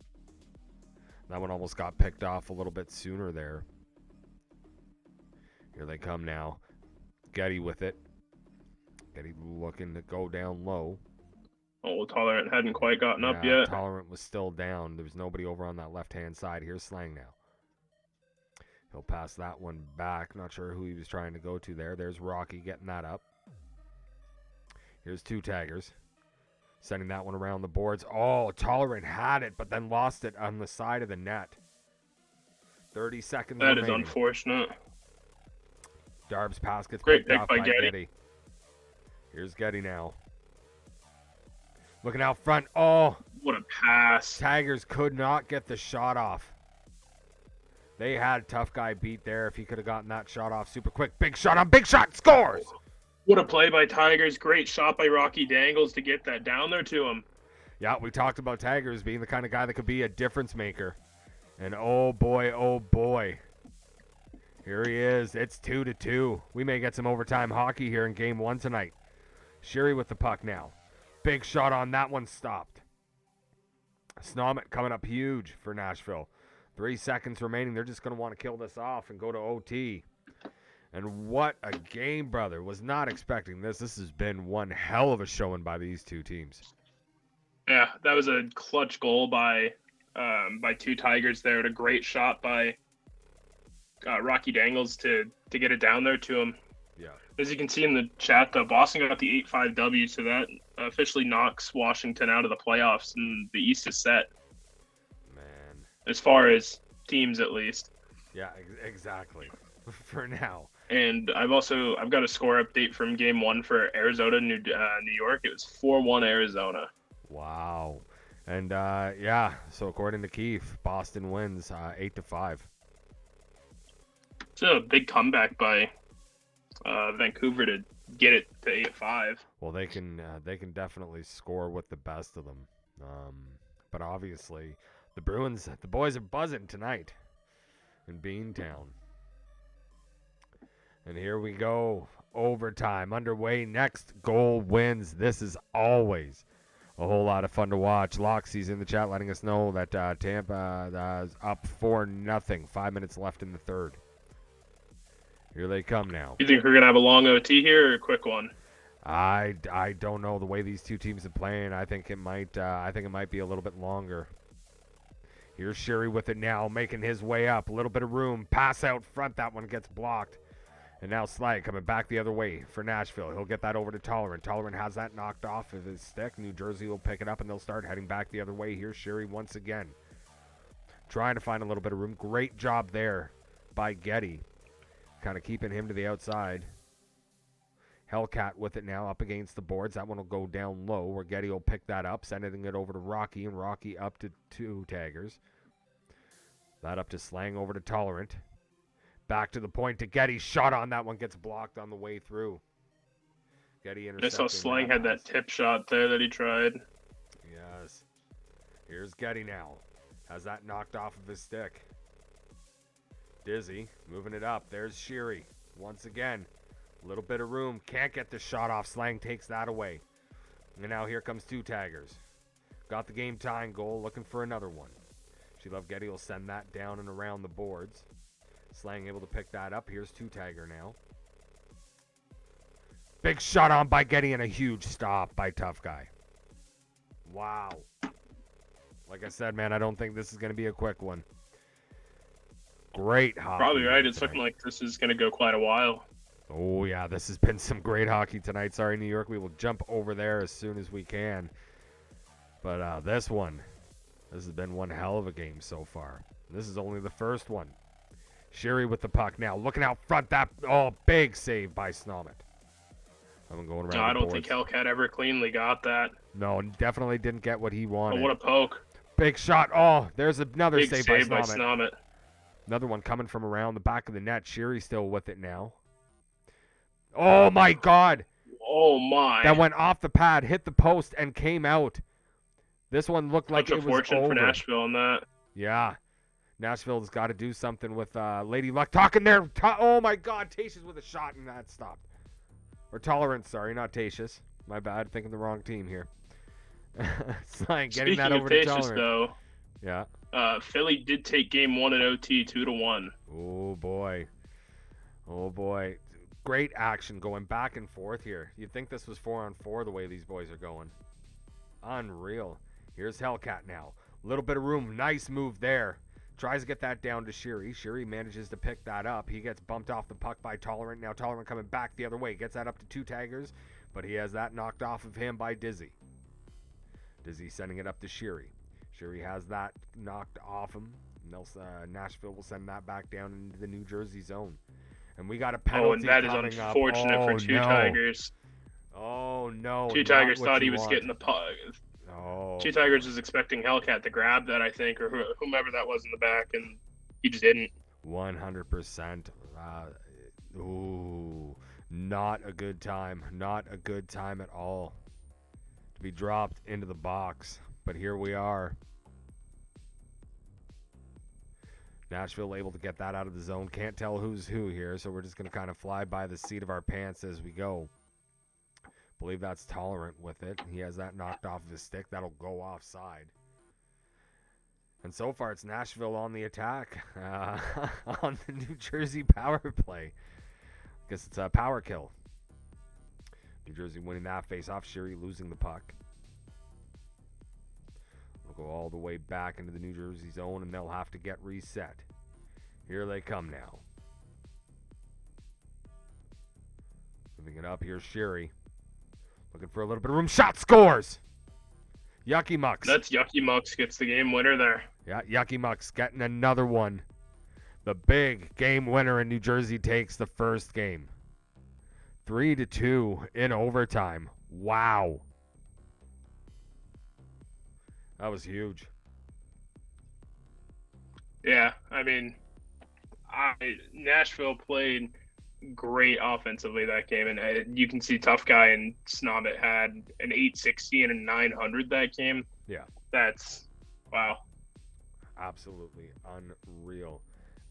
That one almost got picked off a little bit sooner there. Here they come now. Getty with it. Getty looking to go down low. Oh, Tolerant hadn't quite gotten up yet. Tolerant was still down. There was nobody over on that left-hand side. Here's Slang now. He'll pass that one back. Not sure who he was trying to go to there. There's Rocky getting that up. Here's two taggers. Sending that one around the boards. Oh, Tolerant had it, but then lost it on the side of the net. 30 seconds That remaining. is unfortunate. Darb's pass gets Great picked pick off by by Getty. Getty. Here's Getty now. Looking out front. Oh, What a pass. Tigers could not get the shot off. They had tough guy beat there. If he could have gotten that shot off super quick. Big shot on big shot. Scores! What a play by Tigers. Great shot by Rocky Dangles to get that down there to him. Yeah, we talked about Tigers being the kind of guy that could be a difference maker. And oh boy. Here he is. It's 2-2. We may get some overtime hockey here in game 1 tonight. Sherry with the puck now. Big shot on that one, stopped. Snomet coming up huge for Nashville. 3 seconds remaining. They're just going to want to kill this off and go to OT. And what a game, brother. Was not expecting this. This has been one hell of a showing by these two teams. Yeah, that was a clutch goal by two Tigers there. And a great shot by Rocky Dangles to get it down there to him. Yeah. As you can see in the chat, Boston got the 8-5 W, so that officially knocks Washington out of the playoffs, and the East is set. Man. As far as teams, at least. Yeah, exactly. For now. And I've got a score update from Game 1 for Arizona, New York. It was 4-1 Arizona. Wow. And yeah, so according to Keefe, Boston wins 8-5. It's a big comeback by Vancouver to get it to 8-5. Well, they can definitely score with the best of them. But obviously, the boys are buzzing tonight in Beantown. And here we go. Overtime underway. Next goal wins. This is always a whole lot of fun to watch. Loxy's in the chat letting us know that Tampa is up 4-0. 5 minutes left in the third. Here they come now. You think we're gonna have a long OT here or a quick one? I don't know the way these two teams are playing. I think it might be a little bit longer. Here's Sherry with it now, making his way up. A little bit of room. Pass out front. That one gets blocked. And now Slag coming back the other way for Nashville. He'll get that over to Tolerant. Tolerant has that knocked off of his stick. New Jersey will pick it up, and they'll start heading back the other way. Here's Sherry once again. Trying to find a little bit of room. Great job there by Getty. Kind of keeping him to the outside. Hellcat with it now up against the boards. That one will go down low where Getty will pick that up, sending it over to Rocky, and Rocky up to two taggers. That up to Slang over to Tolerant. Back to the point to Getty. Shot on that one gets blocked on the way through. Getty intercepting. I saw Slang had that tip shot there that he tried. Yes. Here's Getty now. Has that knocked off of his stick. Dizzy moving it up. There's Sheary. Once again. A little bit of room. Can't get the shot off. Slang takes that away. And now here comes two taggers. Got the game tying goal. Looking for another one. She Love Getty will send that down and around the boards. Slang able to pick that up. Here's two tagger now. Big shot on by Getty and a huge stop by Tough Guy. Wow. Like I said, man, I don't think this is going to be a quick one. Great hockey. Probably right. It's tonight. looking like this is going to go quite a while. Oh, yeah, this has been some great hockey tonight. Sorry, New York. We will jump over there as soon as we can. But this has been one hell of a game so far. This is only the first one. Sherry with the puck now. Looking out front. That big save by Snomet. I'm going around. No, I don't think Hellcat ever cleanly got that. No, definitely didn't get what he wanted. Oh, what a poke. Big shot. Oh, there's another Big save save by by Snomet. Snomet. Another one coming from around the back of the net. Sherry still with it now. Oh, my God. Oh, my. That went off the pad, hit the post, and came out. This one looked like it was fortune over. for Nashville on that. Yeah. Nashville's got to do something with Lady Luck. Talking there. Oh, my God. Tatius with a shot, and that stopped. Or Tolerance, sorry, not Tatius. My bad. Thinking the wrong team here. Slang getting Speaking that over of to Tatius, Tolerance. though, Yeah. Philly did take game 1 in OT 2-1. Oh boy. Oh boy. Great action going back and forth here. You'd think this was 4-on-4 the way these boys are going. Unreal. Here's Hellcat now. Little bit of room. Nice move there. Tries to get that down to Shiri. Shiri manages to pick that up. He gets bumped off the puck by Tolerant. Now Tolerant coming back the other way. Gets that up to 2 taggers, but he has that knocked off of him by Dizzy. Dizzy sending it up to Shiri. Shiri has that knocked off him. Nashville will send that back down into the New Jersey zone. And we got a penalty. Oh, and that is unfortunate for Two Tigers. Oh, no. Two Tigers thought he was getting the puck. Oh. Two Tigers was expecting Hellcat to grab that, I think, or whomever that was in the back, and he just didn't. 100%. Ooh, not a good time. Not a good time at all to be dropped into the box. But here we are. Nashville able to get that out of the zone. Can't tell who's who here, so we're just going to kind of fly by the seat of our pants as we go. Believe that's Tolerant with it. He has that knocked off of his stick. That'll go offside. And so far, it's Nashville on the attack on the New Jersey power play. I guess it's a power kill. New Jersey winning that face-off. Shiri losing the puck. We'll go all the way back into the New Jersey zone, and they'll have to get reset. Here they come now. Moving it up, here's Shiri. Looking for a little bit of room. Shot, scores! Yucky Mucks. That's Yucky Mucks gets the game winner there. Yeah, Yucky Mucks getting another one. The big game winner in New Jersey takes the first game. 3-2 in overtime. Wow. That was huge. Yeah, I mean, Nashville played great offensively that game, and you can see Tough Guy and Snobbit had an 860 and a 900 that game. Yeah. That's, wow. Absolutely unreal.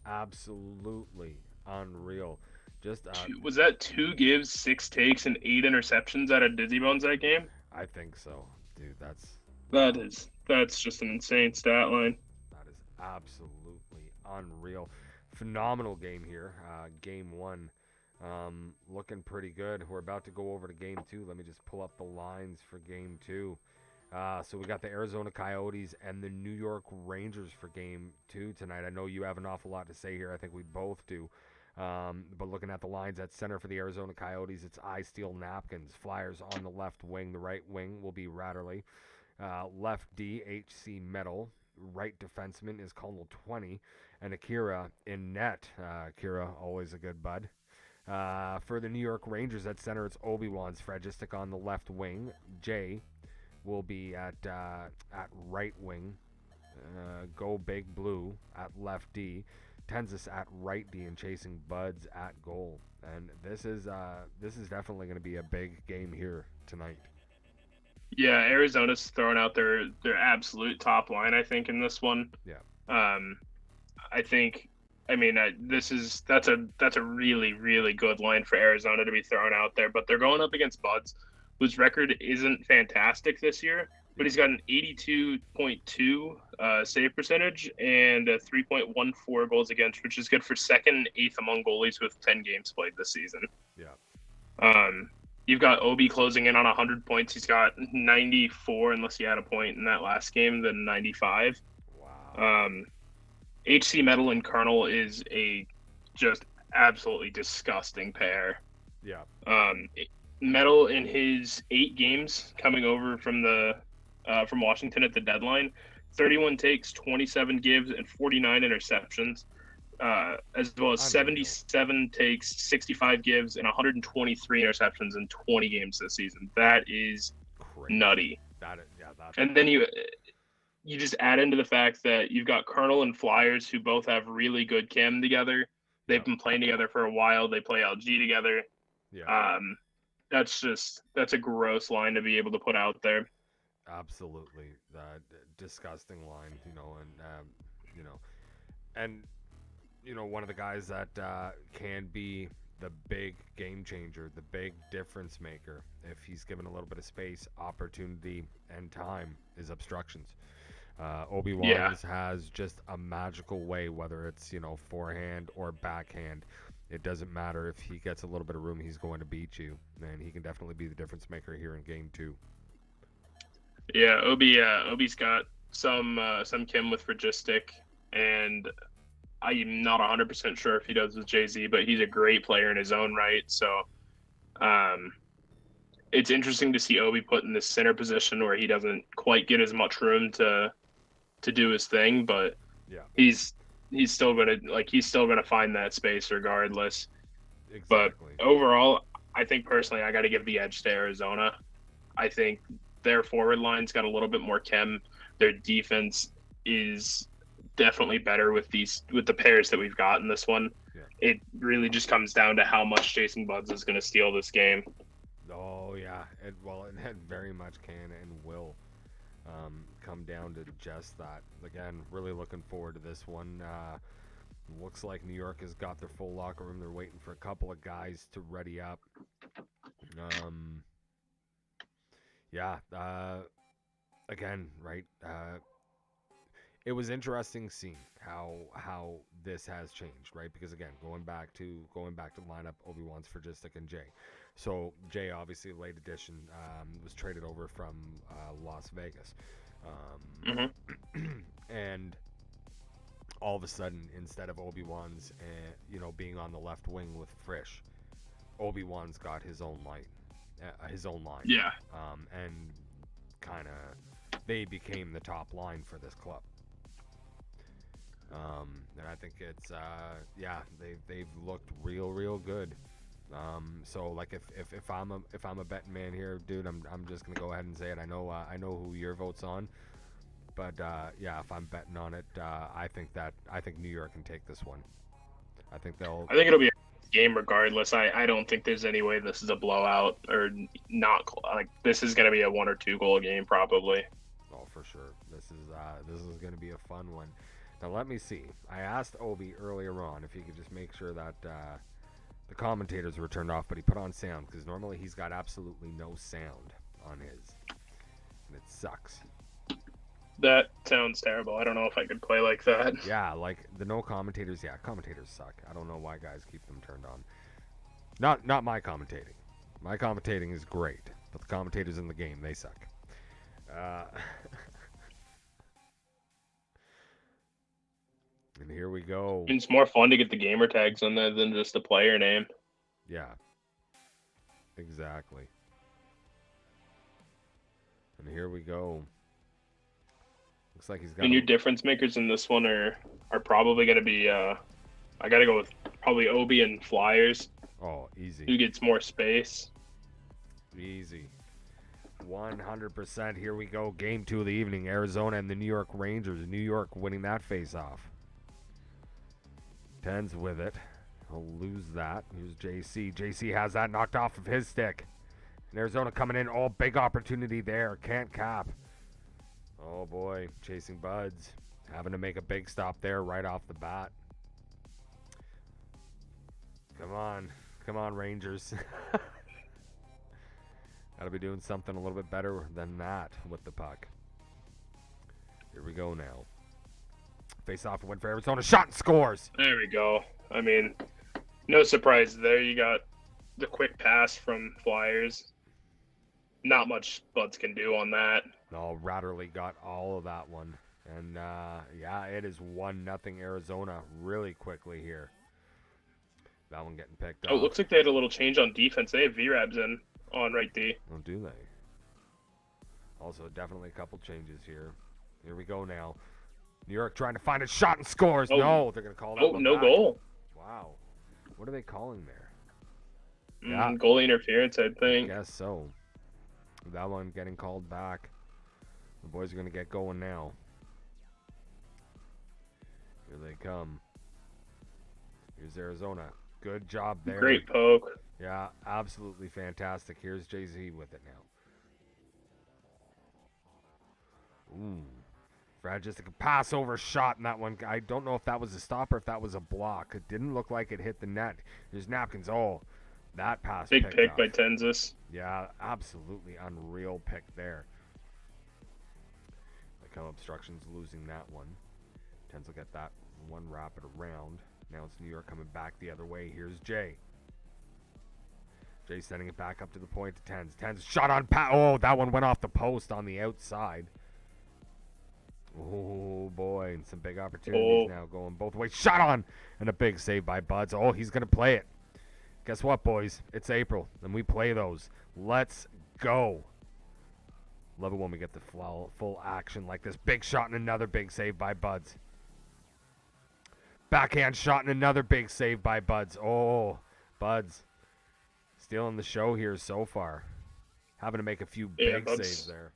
Absolutely unreal. Just was that 2 gives, 6 takes, and 8 interceptions out of Dizzy Bones that game? I think so, dude. That's just an insane stat line. That is absolutely unreal. Phenomenal game here. Game 1. Looking pretty good. We're about to go over to game 2. Let me just pull up the lines for game 2. So we got the Arizona Coyotes and the New York Rangers for game 2 tonight. I know you have an awful lot to say here. I think we both do. But looking at the lines at center for the Arizona Coyotes, it's I Steal Napkins. Flyers on the left wing. The right wing will be Ratterley. Left D, HC Metal. Right defenseman is Colonel 20. And Akira in net. Akira, always a good bud. For the New York Rangers at center, it's Obi-Wan's Fragistic on the left wing. Jay will be at right wing. Go Big Blue at left D. Tenzis at right D and Chasing Buds at goal. And this is definitely going to be a big game here tonight. Yeah, Arizona's throwing out their absolute top line, I think, in this one. Yeah. That's a really, really good line for Arizona to be throwing out there. But they're going up against Buds, whose record isn't fantastic this year, but he's got an 82.2 save percentage and a 3.14 goals against, which is good for second and eighth among goalies with 10 games played this season. Yeah. You've got Obi closing in on 100 points. He's got 94, unless he had a point in that last game, then 95. Wow. HC Metal and Colonel is a just absolutely disgusting pair. Yeah. Metal in his 8 games coming over from Washington at the deadline, 31 takes, 27 gives, and 49 interceptions, as well as 77 takes, 65 gives, and 123 interceptions in 20 games this season. That is Crazy. Nutty. And then you just add into the fact that you've got Colonel and Flyers, who both have really good chem together. They've been playing together for a while. They play LG together. Yeah. That's a gross line to be able to put out there. Absolutely. Disgusting line, and one of the guys that can be the big game changer, the big difference maker, if he's given a little bit of space, opportunity, and time, is obstructions. Obi-Wan's has just a magical way, whether it's, forehand or backhand. It doesn't matter. If he gets a little bit of room, he's going to beat you. And he can definitely be the difference maker here in game 2. Yeah, Obi's got some Kim with Phlogistic, and I'm not 100% sure if he does with Jay-Z, but he's a great player in his own right. So it's interesting to see Obi put in this center position where he doesn't quite get as much room to do his thing, but yeah, he's still gonna find that space regardless. exactly. But overall, I think personally I got to give the edge to Arizona. I think their forward line's got a little bit more chem. Their defense is definitely better with the pairs that we've got in this one. Yeah. It really just comes down to how much Jason Buds is going to steal this game. Oh yeah, it very much can and will come down to just that. Again, really looking forward to this one. Looks like New York has got their full locker room. They're waiting for a couple of guys to ready up. Yeah. Again, right. It was interesting seeing how this has changed, right? Because again, going back to lineup, Obi-Wan's Phlogistic and Jay. So Jay, obviously late edition, was traded over from Las Vegas, and all of a sudden, instead of Obi-Wan's, being on the left wing with Frisch, Obi-Wan's got his own line. Yeah. And kind of they became the top line for this club. And I think it's they've looked real good. So like if I'm a betting man here, dude, I'm just gonna go ahead and say it. I know who your vote's on, but if I'm betting on it, I think New York can take this one. I think it'll be a game regardless. I don't think there's any way this is a blowout or not. Like this is gonna be a 1 or 2 goal game probably. Oh, for sure. This is gonna be a fun one. Now let me see. I asked Obi earlier on if he could just make sure that the commentators were turned off, but he put on sound because normally he's got absolutely no sound on his, and it sucks. That sounds terrible. I don't know if I could play like that. Yeah, like the no commentators. Yeah, commentators suck. I don't know why guys keep them turned on. Not my commentating. My commentating is great, but the commentators in the game, they suck. And here we go. It's more fun to get the gamer tags on there than just the player name. Yeah. Exactly. And here we go. Looks like he's got. And your difference makers in this one are probably going to be. I got to go with probably Obi and Flyers. Oh, easy. Who gets more space? Easy. 100%. Here we go. Game 2 of the evening. Arizona and the New York Rangers. New York winning that face-off. 10's with it. He'll lose that. Here's JC. JC has that knocked off of his stick. And Arizona coming in. Oh, big opportunity there. Can't cap. Oh, boy. Chasing Buds. Having to make a big stop there right off the bat. Come on. Come on, Rangers. Gotta be doing something a little bit better than that with the puck. Here we go now. Face off win for Arizona. Shot and scores. There we go. I mean, no surprise there. You got the quick pass from Flyers. Not much Buds can do on that. No, Ratterley got all of that one. And, it is 1-0 Arizona really quickly here. That one getting picked up. Oh, it looks like they had a little change on defense. They have V-Rabs in on right D. Oh, do they? Also, definitely a couple changes here. Here we go now. New York trying to find a shot and scores. Oh. No, they're going to call that one no back. Goal. Wow. What are they calling there? Yeah. Goalie interference, I think. I guess so. That one getting called back. The boys are going to get going now. Here they come. Here's Arizona. Good job there. Great poke. Yeah, absolutely fantastic. Here's Jay-Z with it now. Ooh. Brad, just a pass-over shot in that one. I don't know if that was a stop or if that was a block. It didn't look like it hit the net. There's Napkins. Oh, that pass. Big pick up by Tenzis. Yeah, absolutely unreal pick there. Come Obstructions losing that one. Tens will get that one rapid around. Now it's New York coming back the other way. Here's Jay. Jay sending it back up to the point to Tens. Tens shot on oh, that one went off the post on the outside. Oh boy, and some big opportunities now going both ways. Shot on, and a big save by Buds. Oh, he's gonna play it. Guess what, boys? It's April, and we play those. Let's go. Love it when we get the full action like this. Big shot and another big save by Buds. Backhand shot and another big save by Buds. Oh, Buds stealing the show here so far. Having to make a few big saves there.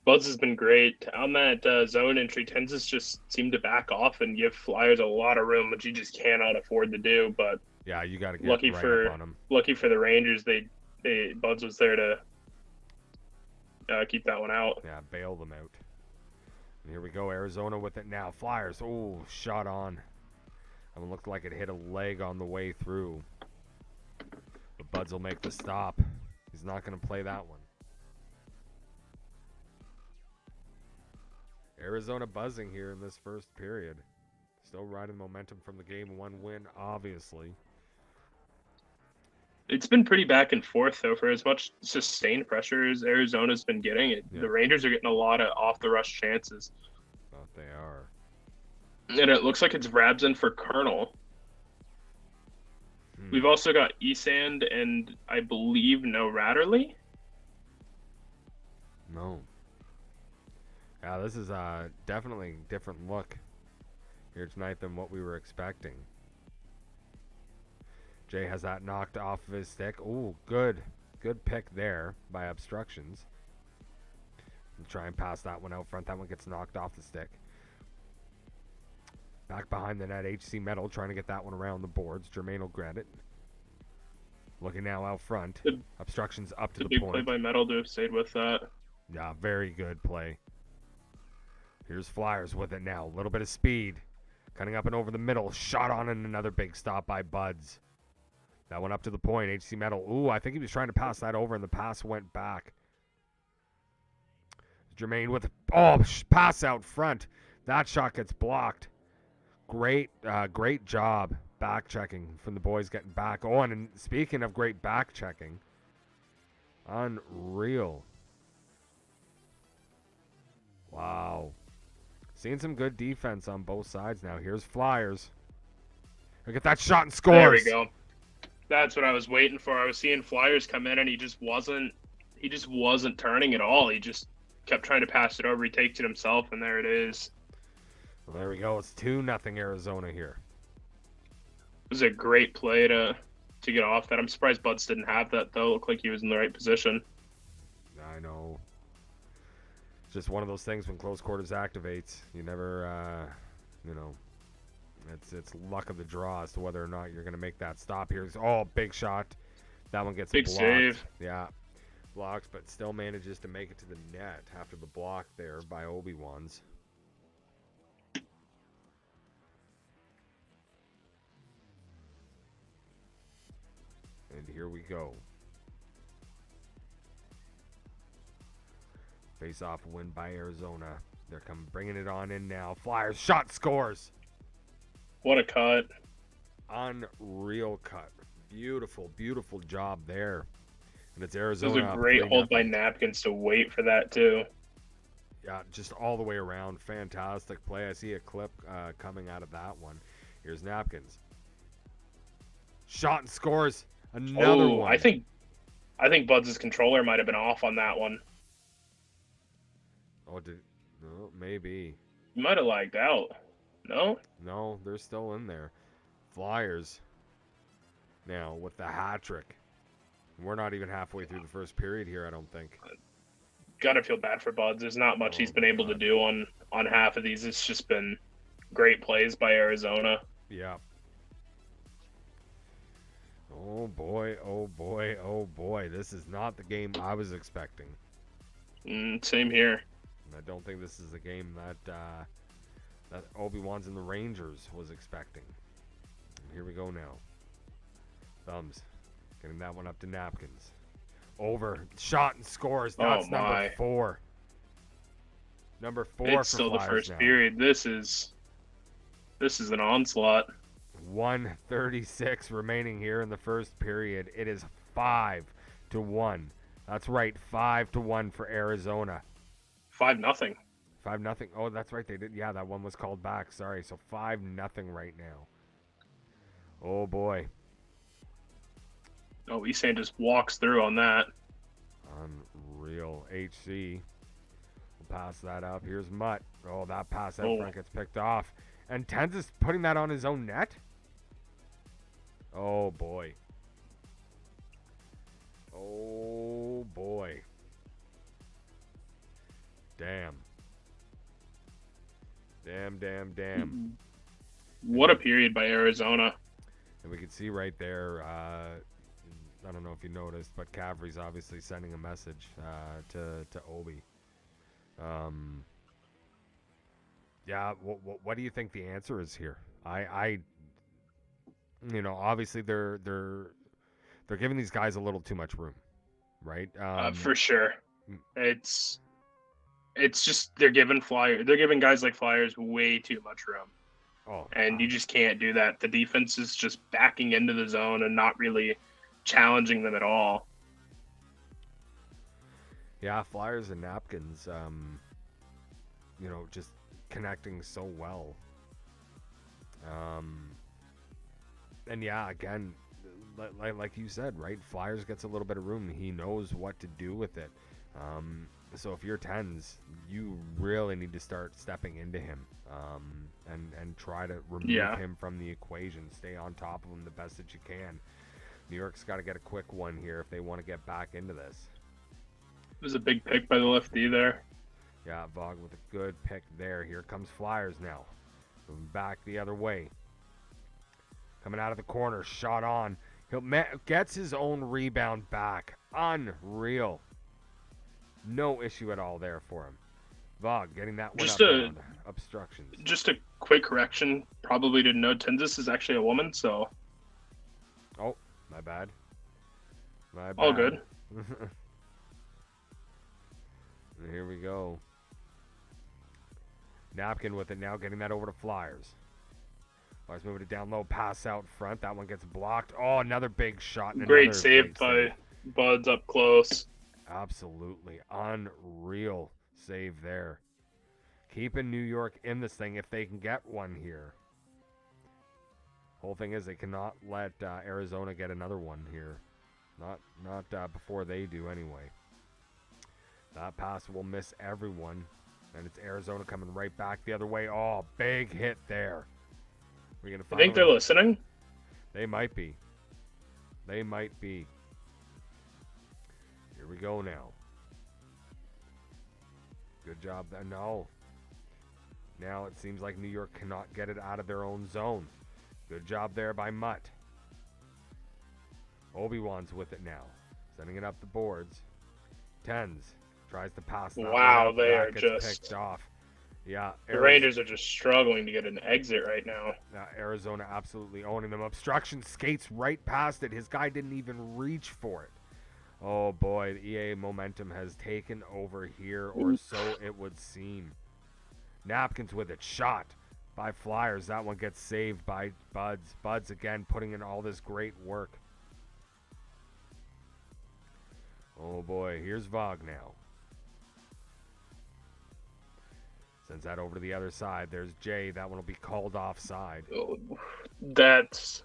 Buds has been great. On that zone entry, Tens has just seemed to back off and give Flyers a lot of room, which you just cannot afford to do. But yeah, you got to get lucky right up on them. Lucky for the Rangers, Buds was there to keep that one out. Yeah, bail them out. And here we go, Arizona with it now. Flyers, oh, shot on. That one looked like it hit a leg on the way through. But Buds will make the stop. He's not going to play that one. Arizona buzzing here in this first period. Still riding momentum from the game one win, obviously. It's been pretty back and forth, though, for as much sustained pressure as Arizona's been getting. The Rangers are getting a lot of off-the-rush chances. But they are. And it looks like it's Rabson for Colonel. We've also got Esand and, I believe, no Ratterley. No. Yeah, this is definitely a different look here tonight than what we were expecting. Jay has that knocked off of his stick. Ooh, good pick there by Obstructions. We'll try and pass that one out front. That one gets knocked off the stick. Back behind the net, HC Metal trying to get that one around the boards. Jermaine will grab it. Looking now out front. Obstructions up to the point. Big play by Metal to have stayed with that. Yeah, very good play. Here's Flyers with it now. A little bit of speed. Cutting up and over the middle. Shot on and another big stop by Buds. That one up to the point. HC Metal. Ooh, I think he was trying to pass that over and the pass went back. Jermaine with pass out front. That shot gets blocked. Great job back checking from the boys getting back. Oh, and speaking of great back checking. Unreal. Wow. Seeing some good defense on both sides now. Here's Flyers. Look at that shot and scores. There we go. That's what I was waiting for. I was seeing Flyers come in and he just wasn't turning at all. He just kept trying to pass it over. He takes it himself and there it is. Well, there we go. It's 2-0 Arizona here. It was a great play to get off that. I'm surprised Buds didn't have that though. It looked like he was in the right position. I know. Just one of those things when close quarters activates. You never, it's luck of the draw as to whether or not you're going to make that stop here. Oh, big shot. That one gets big blocked. Save. Yeah, blocks, but still manages to make it to the net after the block there by Obi-Wan's. And here we go. Face-off win by Arizona. They're bringing it on in now. Flyers shot scores. What a cut. Unreal cut. Beautiful, beautiful job there. And it's Arizona. It was a great hold by Napkins to wait for that too. Yeah, just all the way around. Fantastic play. I see a clip coming out of that one. Here's Napkins. Shot and scores. Another one. I think Buds' controller might have been off on that one. Oh, maybe. You might have lagged out. No? No, they're still in there. Flyers. Now, with the hat trick. We're not even halfway through the first period here, I don't think. Gotta feel bad for Buds. There's not much he's been able to do on half of these. It's just been great plays by Arizona. Yeah. Oh, boy, oh, boy, oh, boy. This is not the game I was expecting. Same here. I don't think this is the game that Obi-Wan's and the Rangers was expecting. And here we go now. Thumbs getting that one up to Napkins. Over. Shot and scores. That's number 4. Number 4 It's for still the Flyers first now. period. This is an onslaught. 1:36 remaining here in the first period. It is 5-1. That's right, 5-1 for Arizona. 5-0. 5-0. Oh, that's right. They did. Yeah, that one was called back. Sorry. So 5-0 right now. Oh boy. Oh, Eastham just walks through on that. Unreal. HC will pass that up. Here's Mutt. Oh, that pass out Oh. front gets picked off. And Tens is putting that on his own net. Oh boy. Oh boy. Damn. Damn. What a period by Arizona. And we can see right there, I don't know if you noticed, but Cavalry's obviously sending a message to Obi. Yeah, what do you think the answer is here? I obviously they're giving these guys a little too much room, right? For sure. It's just they're giving guys like Flyers way too much room. Oh, and you just can't do that. The defense is just backing into the zone and not really challenging them at all. Yeah, Flyers and Napkins, just connecting so well. And yeah, again, like you said, right? Flyers gets a little bit of room. He knows what to do with it. So if you're Tens, you really need to start stepping into him and try to remove him from the equation. Stay on top of him the best that you can. New York's got to get a quick one here if they want to get back into this. It was a big pick by the lefty there. Yeah, Vog with a good pick there. Here comes Flyers now. Moving back the other way. Coming out of the corner, shot on. Gets his own rebound back. Unreal. No issue at all there for him. Vog getting that one up. Obstructions. Just a quick correction. Probably didn't know Tenzis is actually a woman, so. Oh, my bad. All good. Here we go. Napkin with it now, getting that over to Flyers. Flyers moving it down low, pass out front. That one gets blocked. Oh, another big shot. Great save by Buds up close. Absolutely. Unreal save there. Keeping New York in this thing if they can get one here. Whole thing is they cannot let Arizona get another one here. Not before they do anyway. That pass will miss everyone. And it's Arizona coming right back the other way. Oh, big hit there. We're gonna I think they're listening. They might be. Here we go now. Good job there. No. Now it seems like New York cannot get it out of their own zone. Good job there by Mutt. Obi-Wan's with it now. Sending it up the boards. Tens tries to pass. Wow, they are just picked off. Yeah. The Rangers are just struggling to get an exit right now. Arizona absolutely owning them. Obstruction skates right past it. His guy didn't even reach for it. Oh boy, the EA momentum has taken over here, or so it would seem. Napkins with it. Shot by Flyers. That one gets saved by Buds. Buds again putting in all this great work. Oh boy, here's Vog now. Sends that over to the other side. There's Jay. That one will be called offside. Oh, that's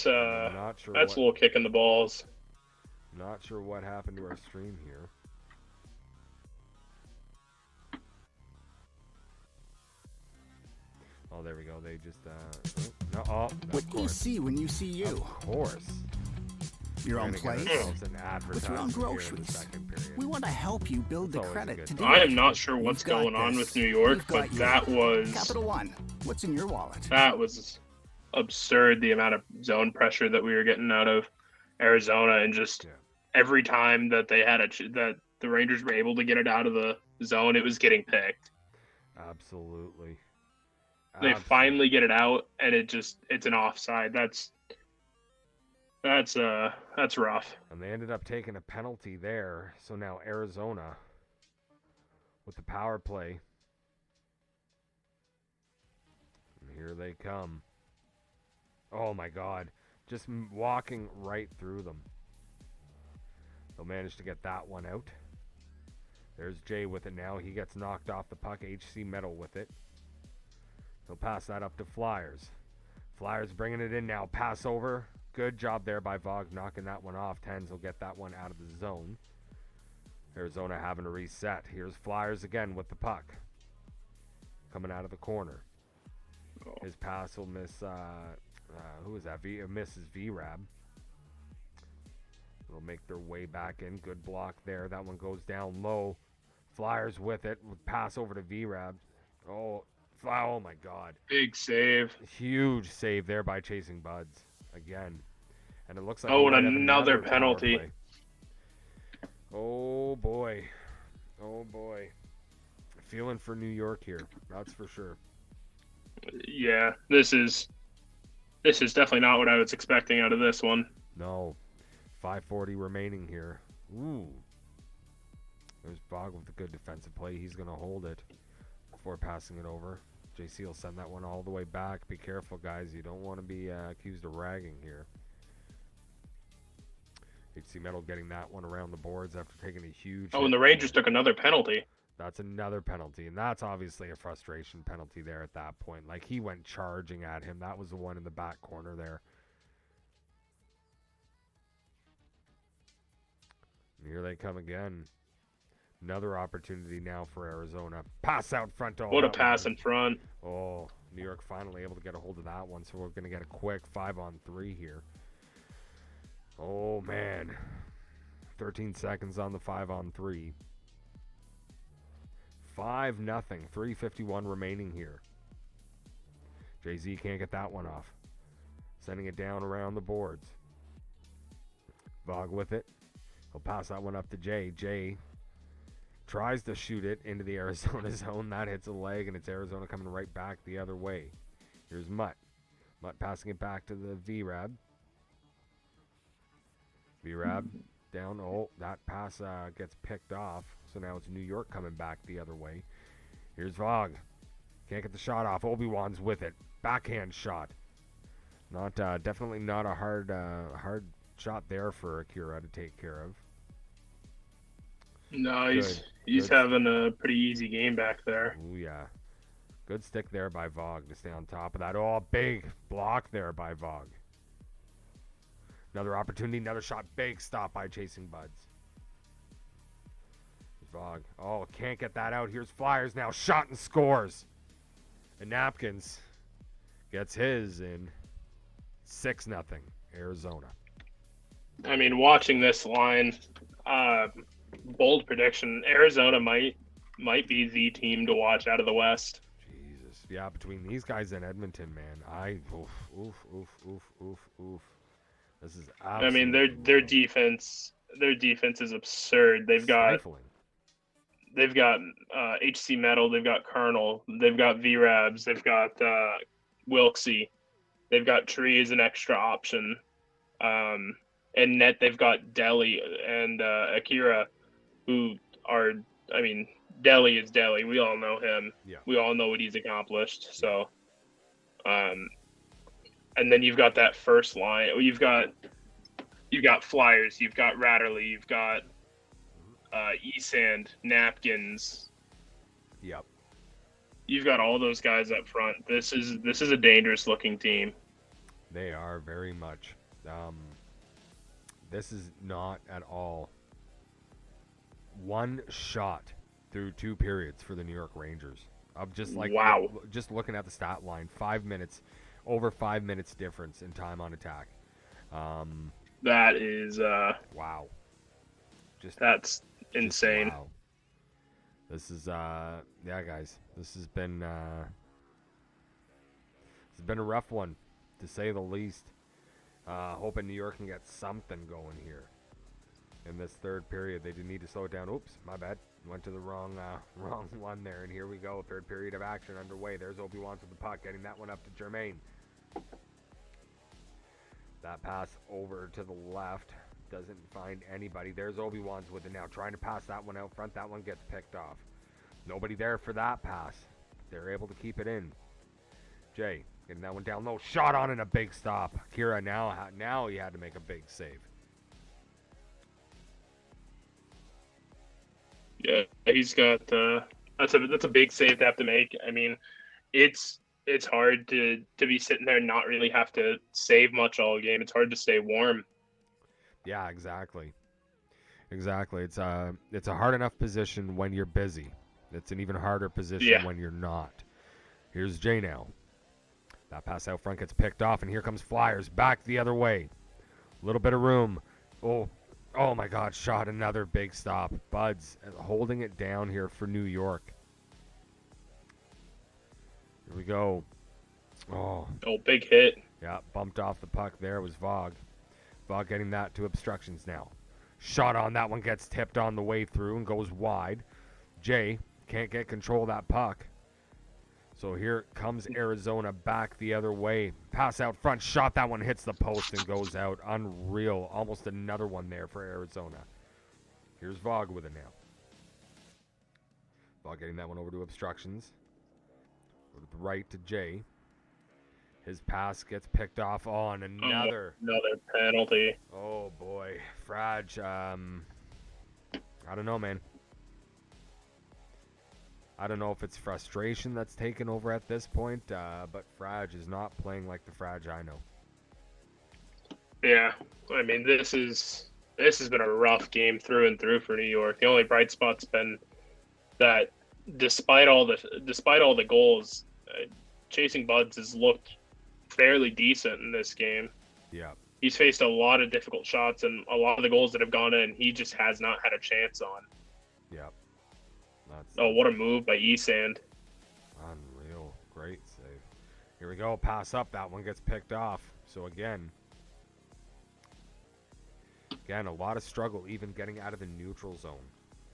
a little kick in the balls. Not sure what happened to our stream here. Oh, there we go. They just what do you see when you see you? Of course. Your own place with your own groceries. We want to help you build the credit to do it. I am not sure what's going on with New York, but that was Capital One. What's in your wallet? That was absurd, the amount of zone pressure that we were getting out of Arizona, and just every time that they had that the Rangers were able to get it out of the zone, it was getting picked. Absolutely. They finally get it out, and it's an offside. That's rough. And they ended up taking a penalty there. So now Arizona with the power play. And here they come. Oh my God. Just walking right through them. They'll manage to get that one out. There's Jay with it now. He gets knocked off the puck. HC Metal with it. He'll pass that up to Flyers. Flyers bringing it in now. Pass over. Good job there by Vogue knocking that one off. Tens will get that one out of the zone. Arizona having to reset. Here's Flyers again with the puck. Coming out of the corner. His pass will miss, who is that? Misses VRAB. They'll make their way back in. Good block there. That one goes down low. Flyers with it. Pass over to VRAB. Oh my God. Big save. Huge save there by Chasing Buds. Again. And it looks like and another penalty. Oh boy. Feeling for New York here. That's for sure. Yeah, this is definitely not what I was expecting out of this one. No. 5:40 remaining here. Ooh. There's Bog with a good defensive play. He's going to hold it before passing it over. JC will send that one all the way back. Be careful, guys. You don't want to be accused of ragging here. HC Metal getting that one around the boards after taking a huge hit. And the Rangers took another penalty. That's another penalty, and that's obviously a frustration penalty there at that point. Like, he went charging at him. That was the one in the back corner there. And here they come again. Another opportunity now for Arizona. Pass out front. What a pass in front. Oh, New York finally able to get a hold of that one, so we're going to get a quick 5-on-3 here. Oh, man. 13 seconds on the 5-on-3. 5-0. 3:51 remaining here. Jay-Z can't get that one off. Sending it down around the boards. Vogue with it. He'll pass that one up to Jay. Jay tries to shoot it into the Arizona zone. That hits a leg, and it's Arizona coming right back the other way. Here's Mutt. Mutt passing it back to the VRAB. VRAB down. Oh, that pass gets picked off. So now it's New York coming back the other way. Here's Vogue. Can't get the shot off. Obi-Wan's with it. Backhand shot. Not definitely not a hard shot there for Akira to take care of. No, he's having a pretty easy game back there. Oh yeah. Good stick there by Vogue to stay on top of that. Oh, big block there by Vogue. Another opportunity, another shot. Big stop by Chasing Buds. Vogue. Oh, can't get that out. Here's Flyers now. Shot and scores. And Napkins gets his in 6-0 Arizona. I mean, watching this line, bold prediction, Arizona might be the team to watch out of the West. Jesus. Yeah, between these guys and Edmonton, man, oof. This is absolutely, I mean, their defense is absurd. They've got HC Metal, they've got Colonel, they've got VRABs, they've got Wilksey, they've got Tree as an extra option, and net they've got Delhi and Akira, who are, I mean, Delhi is Delhi. We all know him. Yeah. We all know what he's accomplished. So, and then you've got that first line. You've got Flyers, you've got Ratterley, you've got Esand, Napkins. Yep. You've got all those guys up front. This is a dangerous looking team. They are very much. This is not at all one shot through 2 periods for the New York Rangers. I'm just like, wow. Just looking at the stat line, 5 minutes, over 5 minutes difference in time on attack. That is wow. That's insane. Wow. This is yeah, guys. This has been a rough one, to say the least. Hoping New York can get something going here in this third period. They do need to slow it down. Oops, my bad. Went to the wrong one there. And here we go. Third period of action underway. There's Obi-Wan with the puck, getting that one up to Jermaine. That pass over to the left. Doesn't find anybody. There's Obi-Wan's with it now. Trying to pass that one out front. That one gets picked off. Nobody there for that pass. They're able to keep it in. Jay getting that one down low. Shot on and a big stop. Kira now he had to make a big save. Yeah, he's got that's a big save to have to make. I mean, it's hard to be sitting there and not really have to save much all game. It's hard to stay warm. Yeah, exactly. Exactly. It's a hard enough position when you're busy. It's an even harder position when you're not. Here's Jay now. That pass out front gets picked off, and here comes Flyers back the other way. A little bit of room. Oh my God, shot, another big stop. Buds holding it down here for New York. Here we go. Oh, big hit. Yeah, bumped off the puck there was Vog. Vog getting that to obstructions now. Shot on that one gets tipped on the way through and goes wide. Jay can't get control of that puck. So here comes Arizona back the other way. Pass out front, shot, that one hits the post and goes out. Unreal. Almost another one there for Arizona. Here's Vog with it now. Vog getting that one over to obstructions. Go to the right to Jay. His pass gets picked off on another penalty. Oh boy. Frage, I don't know, man. I don't know if it's frustration that's taken over at this point, but Frage is not playing like the Frage I know. Yeah, I mean this has been a rough game through and through for New York. The only bright spot's been that despite all the goals, Chasing Buds has looked fairly decent in this game. Yeah, he's faced a lot of difficult shots, and a lot of the goals that have gone in, he just has not had a chance on. Yeah. What a move by Esand. Unreal. Great save. Here we go. Pass up. That one gets picked off. So again, a lot of struggle even getting out of the neutral zone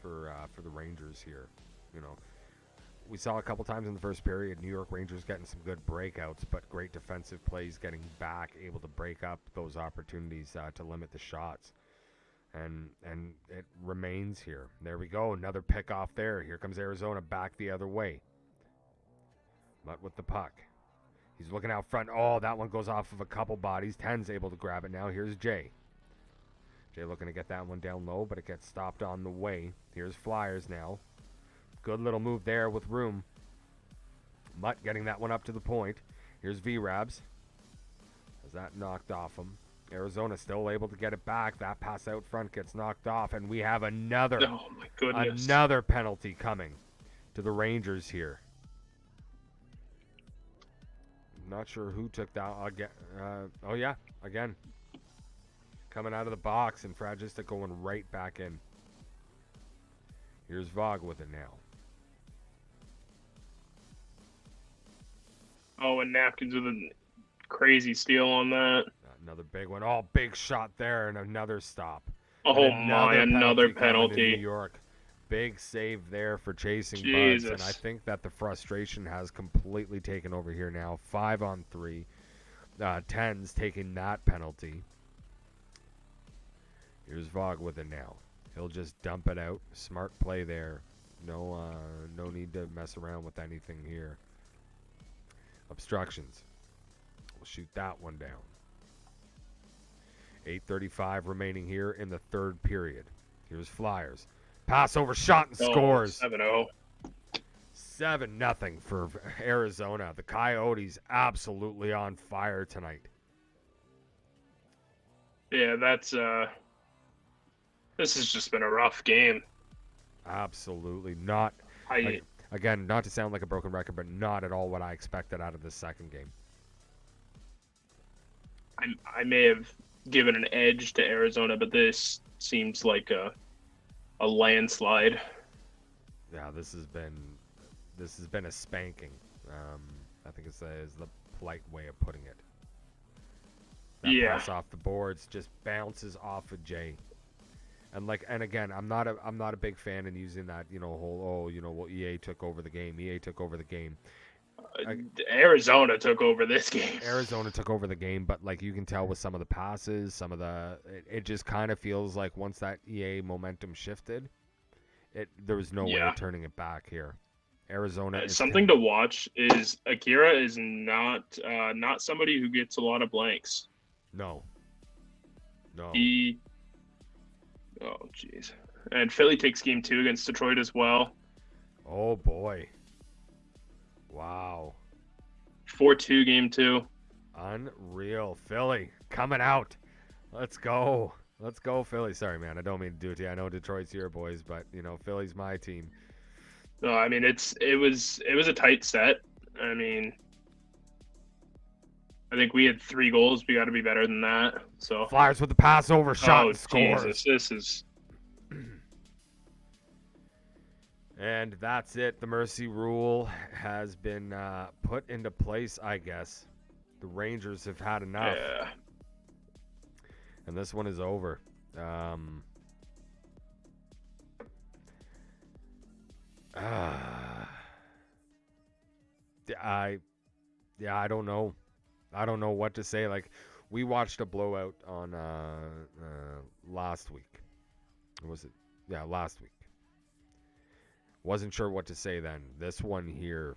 for the Rangers here. You know, we saw a couple times in the first period, New York Rangers getting some good breakouts, but great defensive plays getting back, able to break up those opportunities to limit the shots. And it remains here. There we go. Another pick off there. Here comes Arizona back the other way. Mutt with the puck. He's looking out front. Oh, that one goes off of a couple bodies. 10's able to grab it now. Here's Jay. Jay looking to get that one down low, but it gets stopped on the way. Here's Flyers now. Good little move there with room. Mutt getting that one up to the point. Here's V-Rabs. Has that knocked off him. Arizona still able to get it back. That pass out front gets knocked off, and we have another penalty coming to the Rangers here. Not sure who took that. Again. Coming out of the box, and Fragista going right back in. Here's Vog with it now. Oh, and Napkins with a crazy steal on that. Another big one. Oh, big shot there, and another stop. Oh another penalty. New York. Big save there for Chasing Jesus. Buds, and I think that the frustration has completely taken over here now. 5-on-3. 10's taking that penalty. Here's Vog with it now. He'll just dump it out. Smart play there. No need to mess around with anything here. Obstructions. We'll shoot that one down. 8:35 remaining here in the third period. Here's Flyers. Pass over, shot, and scores. 7-0. 7-0 for Arizona. The Coyotes absolutely on fire tonight. Yeah, this has just been a rough game. Absolutely not. Again, not to sound like a broken record, but not at all what I expected out of this second game. I may have given an edge to Arizona, but this seems like a landslide. Yeah, this has been a spanking. I think is the polite way of putting it. That pass off the boards just bounces off of Jay. And again, I'm not a big fan in using that, EA took over the game. EA took over the game. Arizona took over this game. Arizona took over the game, but you can tell with some of the passes, it just kind of feels like once that EA momentum shifted, There was no way of turning it back here. Arizona. Something to watch is Akira is not somebody who gets a lot of blanks. No. Oh, jeez. And Philly takes game 2 against Detroit as well. Oh, boy. Wow. 4-2 game 2. Unreal. Philly coming out. Let's go. Let's go, Philly. Sorry, man. I don't mean to do it to you. I know Detroit's your boys, but, Philly's my team. No, I mean, it was a tight set. I mean, I think we had 3 goals. We got to be better than that. So Flyers with the Passover shot and scores. Jesus, this is. And that's it. The mercy rule has been put into place, I guess. The Rangers have had enough. Yeah. And this one is over. I don't know. I don't know what to say. Like, we watched a blowout on last week. Was it? Yeah, last week. Wasn't sure what to say then. This one here.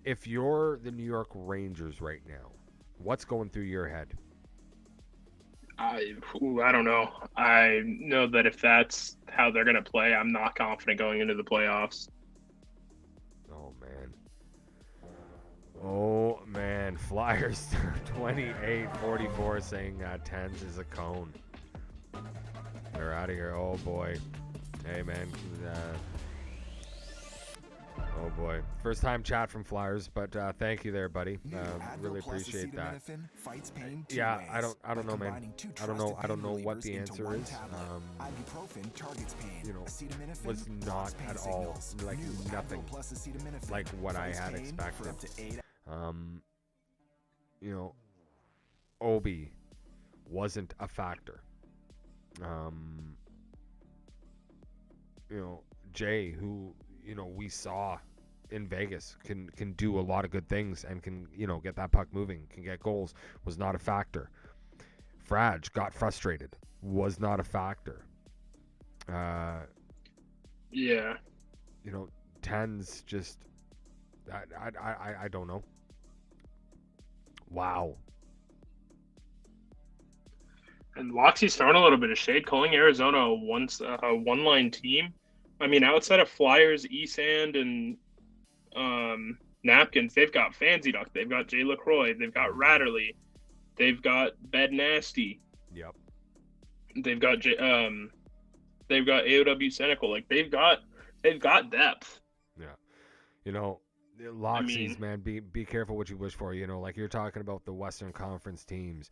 If you're the New York Rangers right now, what's going through your head? I don't know. I know that if that's how they're going to play, I'm not confident going into the playoffs. Oh, man. Flyers 28-44 saying tens is a cone. They're out of here. Oh, boy. Hey, man. Oh, boy. First time chat from Flyers, but thank you there, buddy. Really appreciate that. Yeah, I don't know, man. I don't know what the answer is. Was not at all, like, nothing like what I had expected. Obi wasn't a factor. Jay, who we saw in Vegas can do a lot of good things and can get that puck moving, can get goals, was not a factor. Frage got frustrated, was not a factor. Tens just I don't know. Wow. And Loxy's throwing a little bit of shade, calling Arizona a one-line team. I mean, outside of Flyers, Esand, and Napkins, they've got Fanzyduk, they've got Jay LaCroix, they've got Ratterley, they've got Bed Nasty. Yep. They've got AOW Senecal. Like they've got depth. Yeah. Loxies, man, be careful what you wish for. Like you're talking about the Western Conference teams.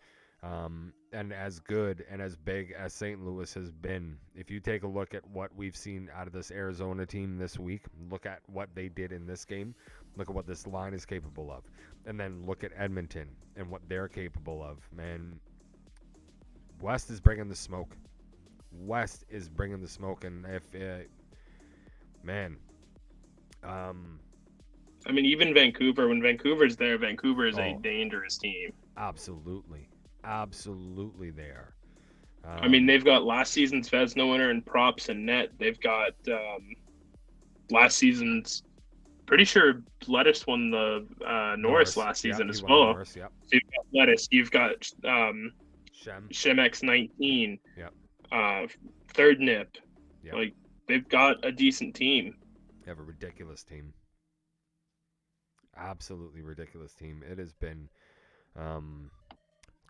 And as good and as big as St. Louis has been, if you take a look at what we've seen out of this Arizona team this week, look at what they did in this game, look at what this line is capable of, and then look at Edmonton and what they're capable of, man. West is bringing the smoke. And if, I mean, even Vancouver, when Vancouver's there, Vancouver is a dangerous team. Absolutely there. I mean, they've got last season's Vezina winner in props and net. They've got last season's, pretty sure Lettuce won the Norris last season as well. Norris, yep. So you've got Lettuce, you've got Shem X19, Third Nip. Yep. Like they've got a decent team. They have a ridiculous team. Absolutely ridiculous team. It has been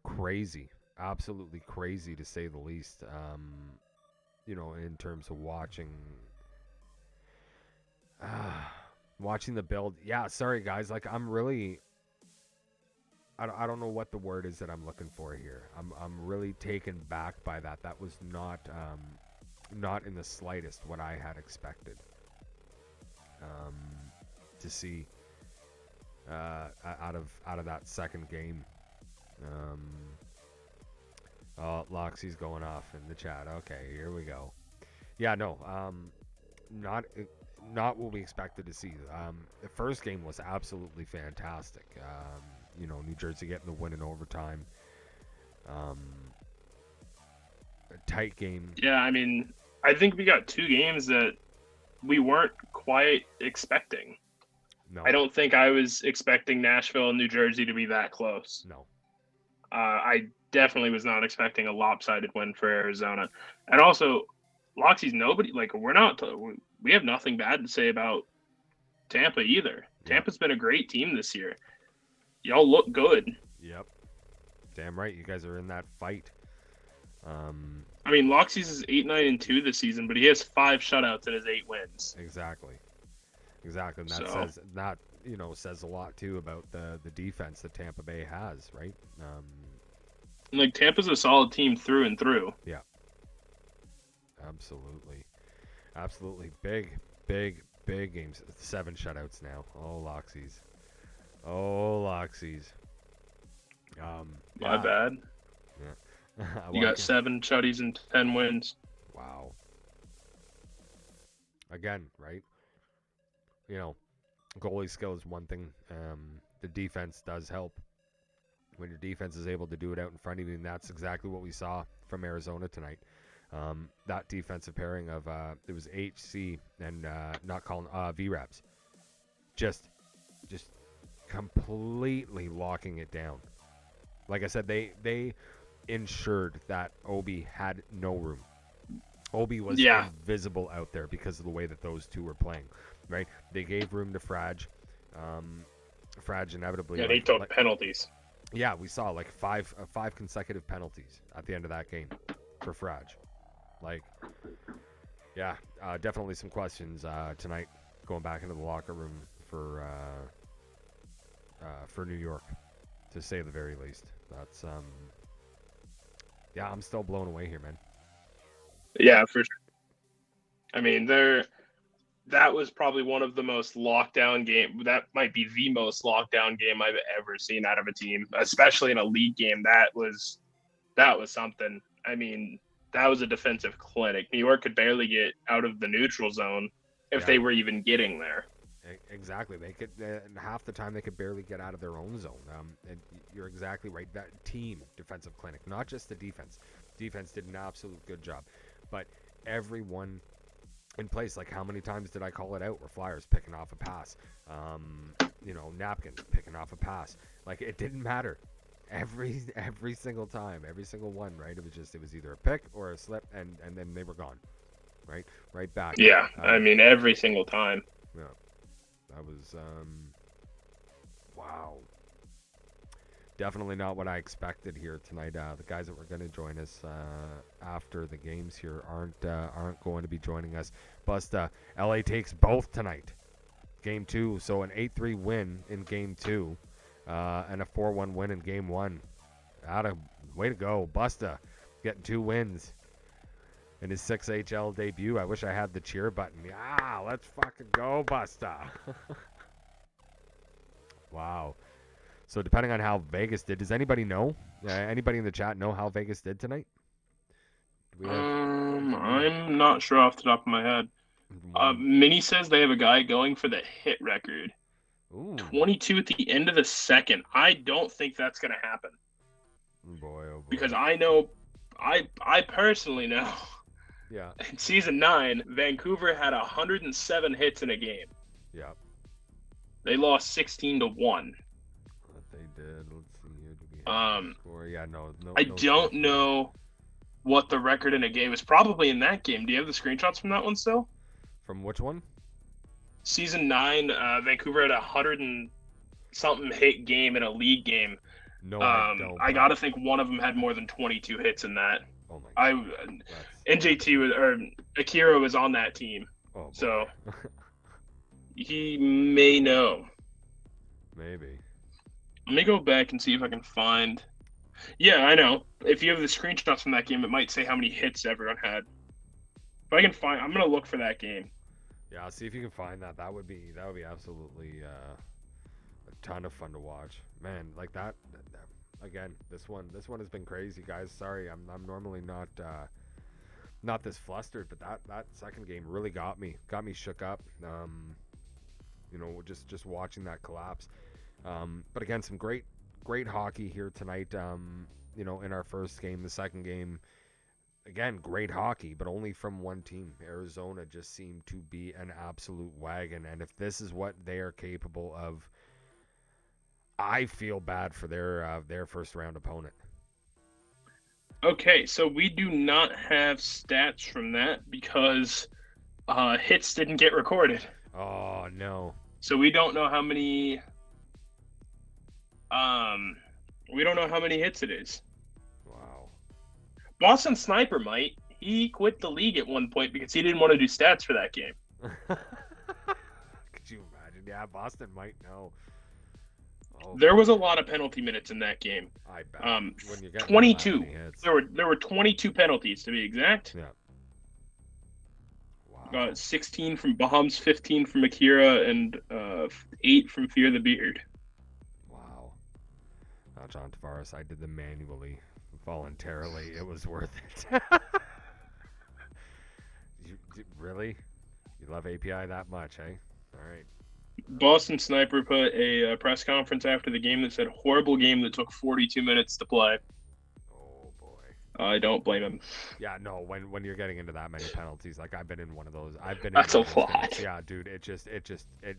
crazy, absolutely crazy to say the least. In terms of watching the build. Yeah, sorry guys. Like I'm really, I don't know what the word is that I'm looking for here. I'm really taken back by that. That was not in the slightest what I had expected. To see out of that second game. Loxy's going off in the chat. Okay, here we go. Yeah, no, not what we expected to see. The first game was absolutely fantastic. New Jersey getting the win in overtime. tight game. Yeah, I mean, I think we got 2 games that we weren't quite expecting. No. I don't think I was expecting Nashville and New Jersey to be that close. No. I definitely was not expecting a lopsided win for Arizona. And also, Loxy's nobody, like, we have nothing bad to say about Tampa either. Yeah. Tampa's been a great team this year. Y'all look good. Yep. Damn right. You guys are in that fight. I mean, Loxy's is 8-9-2 this season, but he has 5 shutouts in his 8 wins. Exactly. And that says a lot too about the defense that Tampa Bay has, right? Like, Tampa's a solid team through and through. Yeah. Absolutely. Big games. 7 shutouts now. Oh, Loxies. My bad. Yeah. You got 7 shutties and 10 wins. Wow. Again, right? Goalie skill is one thing. The defense does help. When your defense is able to do it out in front of you, and that's exactly what we saw from Arizona tonight. That defensive pairing of it was HC and not calling VRAPs, just completely locking it down. Like I said, they ensured that Obi had no room. Obi was invisible out there because of the way that those two were playing, right? They gave room to Frage. Frage inevitably. Yeah, they took penalties. Yeah, we saw like five consecutive penalties at the end of that game for Frage. Like, yeah, definitely some questions tonight going back into the locker room for New York, to say the very least. That's yeah, I'm still blown away here, man. Yeah, for sure. I mean, that was probably one of the most lockdown game. That might be the most lockdown game I've ever seen out of a team, especially in a league game. That was something. I mean, that was a defensive clinic. New York could barely get out of the neutral zone if they were even getting there. Exactly. They could half the time they could barely get out of their own zone. And you're exactly right. That team defensive clinic, not just the defense. Defense did an absolute good job, but everyone in place. Like, how many times did I call it out where Flyers picking off a pass? Napkins picking off a pass. Like, it didn't matter. Every single time, every single one, right? It was either a pick or a slip, and then they were gone, right back. Yeah, I mean, every single time. Yeah, that was wow. Definitely not what I expected here tonight. The guys that were going to join us after the games here aren't going to be joining us. Busta, LA takes both tonight. Game 2, so an 8-3 win in Game 2. And a 4-1 win in Game 1. Way to go, Busta, getting 2 wins in his 6HL debut. I wish I had the cheer button. Yeah, let's fucking go, Busta. Wow. So depending on how Vegas did, does anybody know? Anybody in the chat know how Vegas did tonight? I'm not sure off the top of my head. Minnie says they have a guy going for the hit record. Ooh. 22 at the end of the second. I don't think that's going to happen. Oh boy. Because I know, I personally know. Yeah. In season 9, Vancouver had 107 hits in a game. Yeah. They lost 16-1. What they did. Let's see here. Do we have the score? Yeah, no. I don't know what the record in a game is. Probably in that game. Do you have the screenshots from that one still? From which one? Season 9, Vancouver had 100 and something hit game in a league game. No, I don't. I gotta think one of them had more than 22 hits in that. Oh my God. NJT was, or Akira was on that team, so he may know. Maybe. Let me go back and see if I can find. Yeah, I know. If you have the screenshots from that game, it might say how many hits everyone had. If I can find, I'm gonna look for that game. Yeah, I'll see if you can find that. That would be absolutely a ton of fun to watch. Man, like that again, this one has been crazy, guys. Sorry, I'm normally not this flustered, but that second game really got me shook up. Just watching that collapse. But again, some great hockey here tonight. In our first game. The second game, again, great hockey, but only from one team. Arizona just seemed to be an absolute wagon, and if this is what they are capable of, I feel bad for their first round opponent. Okay, so we do not have stats from that because hits didn't get recorded. Oh no! So we don't know how many. We don't know how many hits it is. Wow. Boston Sniper might. He quit the league at one point because he didn't want to do stats for that game. Could you imagine? Yeah, Boston might know. Oh, there was a lot of penalty minutes in that game. I bet. When you get 22. There were 22 penalties to be exact. Yeah. Wow. 16 from Bahams, 15 from Akira, and 8 from Fear the Beard. Wow. John Tavares, I did them manually, voluntarily. It was worth it. Really? You love API that much, eh? All right. Boston Sniper put a press conference after the game that said, horrible game that took 42 minutes to play. Oh, boy. I don't blame him. Yeah, no, when you're getting into that many penalties, like I've been in one of those. That's a lot. Games. Yeah, dude, it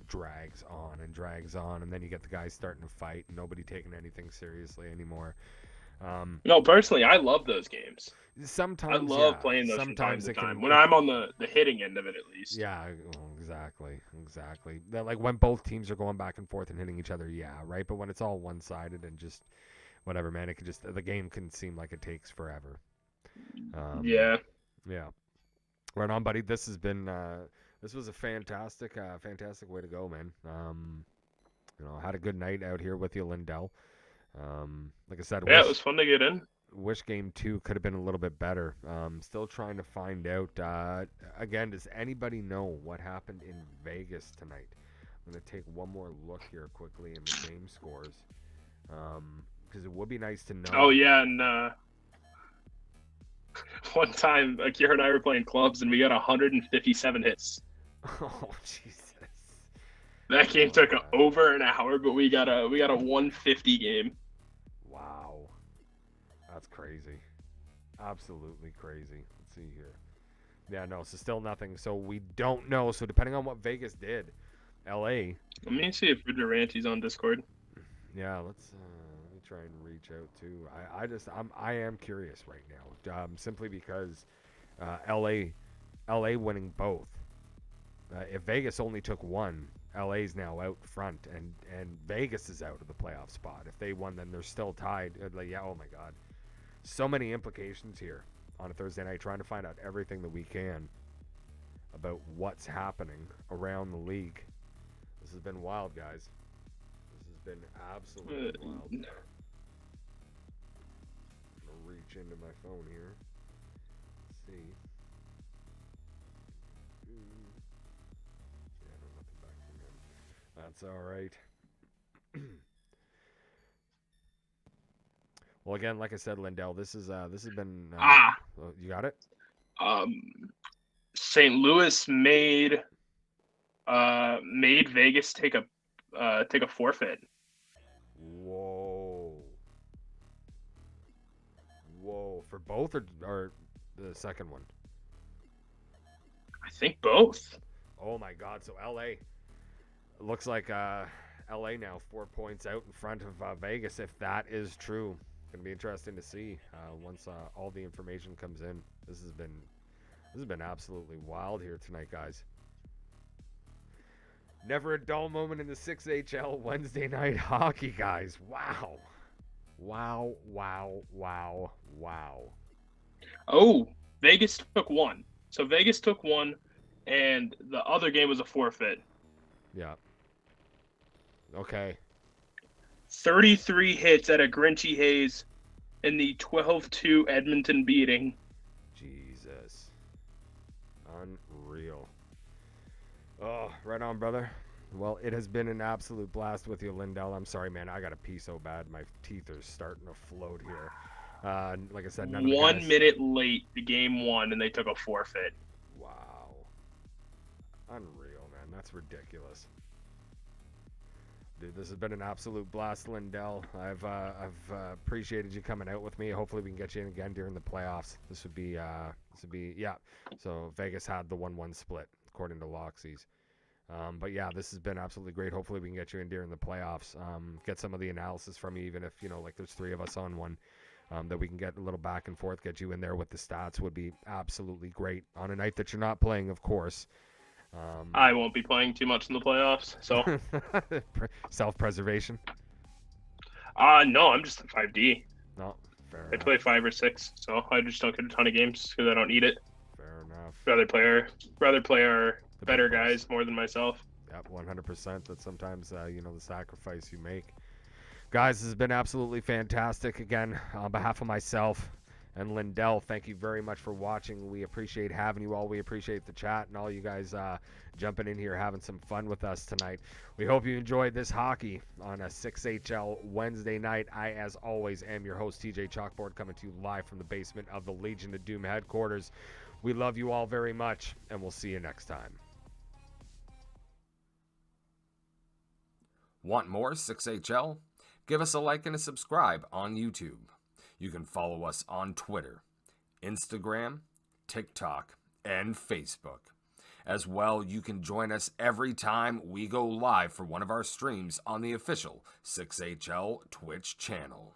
drags on and drags on, and then you get the guys starting to fight, and nobody taking anything seriously anymore. No, personally, I love those games. Sometimes I love playing those from time to time. When I'm on the hitting end of it, at least. Yeah, exactly. Like when both teams are going back and forth and hitting each other, yeah, right. But when it's all one-sided and just whatever, man, it can just the game can seem like it takes forever. Yeah. Right on, buddy. This has been this was a fantastic way to go, man. Had a good night out here with you, Lindell. Like I said, it was fun to get in. Wish game 2 could have been a little bit better. Still trying to find out. Again, does anybody know what happened in Vegas tonight? I'm going to take one more look here quickly in the game scores. Because it would be nice to know. Oh, yeah, and one time, Akira and I were playing clubs, and we got 157 hits. Oh, Jesus. That game took over an hour, but we got a 150 game. Wow. That's crazy. Absolutely crazy. Let's see here. Yeah, no, so still nothing. So we don't know. So depending on what Vegas did, LA. Let me see if Ranty's on Discord. Yeah, let me try and reach out too. I am curious right now. Simply because LA winning both. If Vegas only took one, LA's now out front, and Vegas is out of the playoff spot. If they won, then they're still tied. Oh my God. So many implications here on a Thursday night, trying to find out everything that we can about what's happening around the league. This has been wild, guys. This has been absolutely wild. I'm going to reach into my phone here. Let's see. Yeah, no, nothing back from him. That's all right. Well, again, like I said, Lindell, this has been. You got it. St. Louis made Vegas take a forfeit. Whoa! For both or the second one? I think both. Oh my God! So LA looks like LA now 4 points out in front of Vegas. If that is true. Gonna be interesting to see once all the information comes in. This has been absolutely wild here tonight, guys. Never a dull moment in the 6HL Wednesday night hockey, guys. Wow. Oh, Vegas took one. So Vegas took one, and the other game was a forfeit. Yeah. Okay. 33 hits at a Grinchy Hayes in the 12-2 Edmonton beating. Jesus. Unreal. Oh, right on, brother. Well, it has been an absolute blast with you, Lindell. I'm sorry, man. I got to pee so bad. My teeth are starting to float here. Like I said, none of the 1 guys... minute late, the game won, and they took a forfeit. Wow. Unreal, man. That's ridiculous. Dude, this has been an absolute blast, Lindell. I've appreciated you coming out with me. Hopefully we can get you in again during the playoffs. This would be yeah. So Vegas had the 1-1 split according to Loxies. But yeah, this has been absolutely great. Hopefully we can get you in during the playoffs. Get some of the analysis from you, even if, like there's 3 of us on one, that we can get a little back and forth, get you in there with the stats would be absolutely great on a night that you're not playing, of course. I won't be playing too much in the playoffs, so. Self-preservation? No, I'm just a 5D. No, fair I enough. play 5 or 6, so I just don't get a ton of games because I don't need it. Fair enough. Rather play our better guys more than myself. Yep, 100%. That's sometimes, the sacrifice you make. Guys, this has been absolutely fantastic. Again, on behalf of myself and Lindell, thank you very much for watching. We appreciate having you all. We appreciate the chat and all you guys jumping in here, having some fun with us tonight. We hope you enjoyed this hockey on a 6HL Wednesday night. I, as always, am your host, TJ Chalkboard, coming to you live from the basement of the Legion of Doom headquarters. We love you all very much, and we'll see you next time. Want more 6HL? Give us a like and a subscribe on YouTube. You can follow us on Twitter, Instagram, TikTok, and Facebook. As well, you can join us every time we go live for one of our streams on the official 6HL Twitch channel.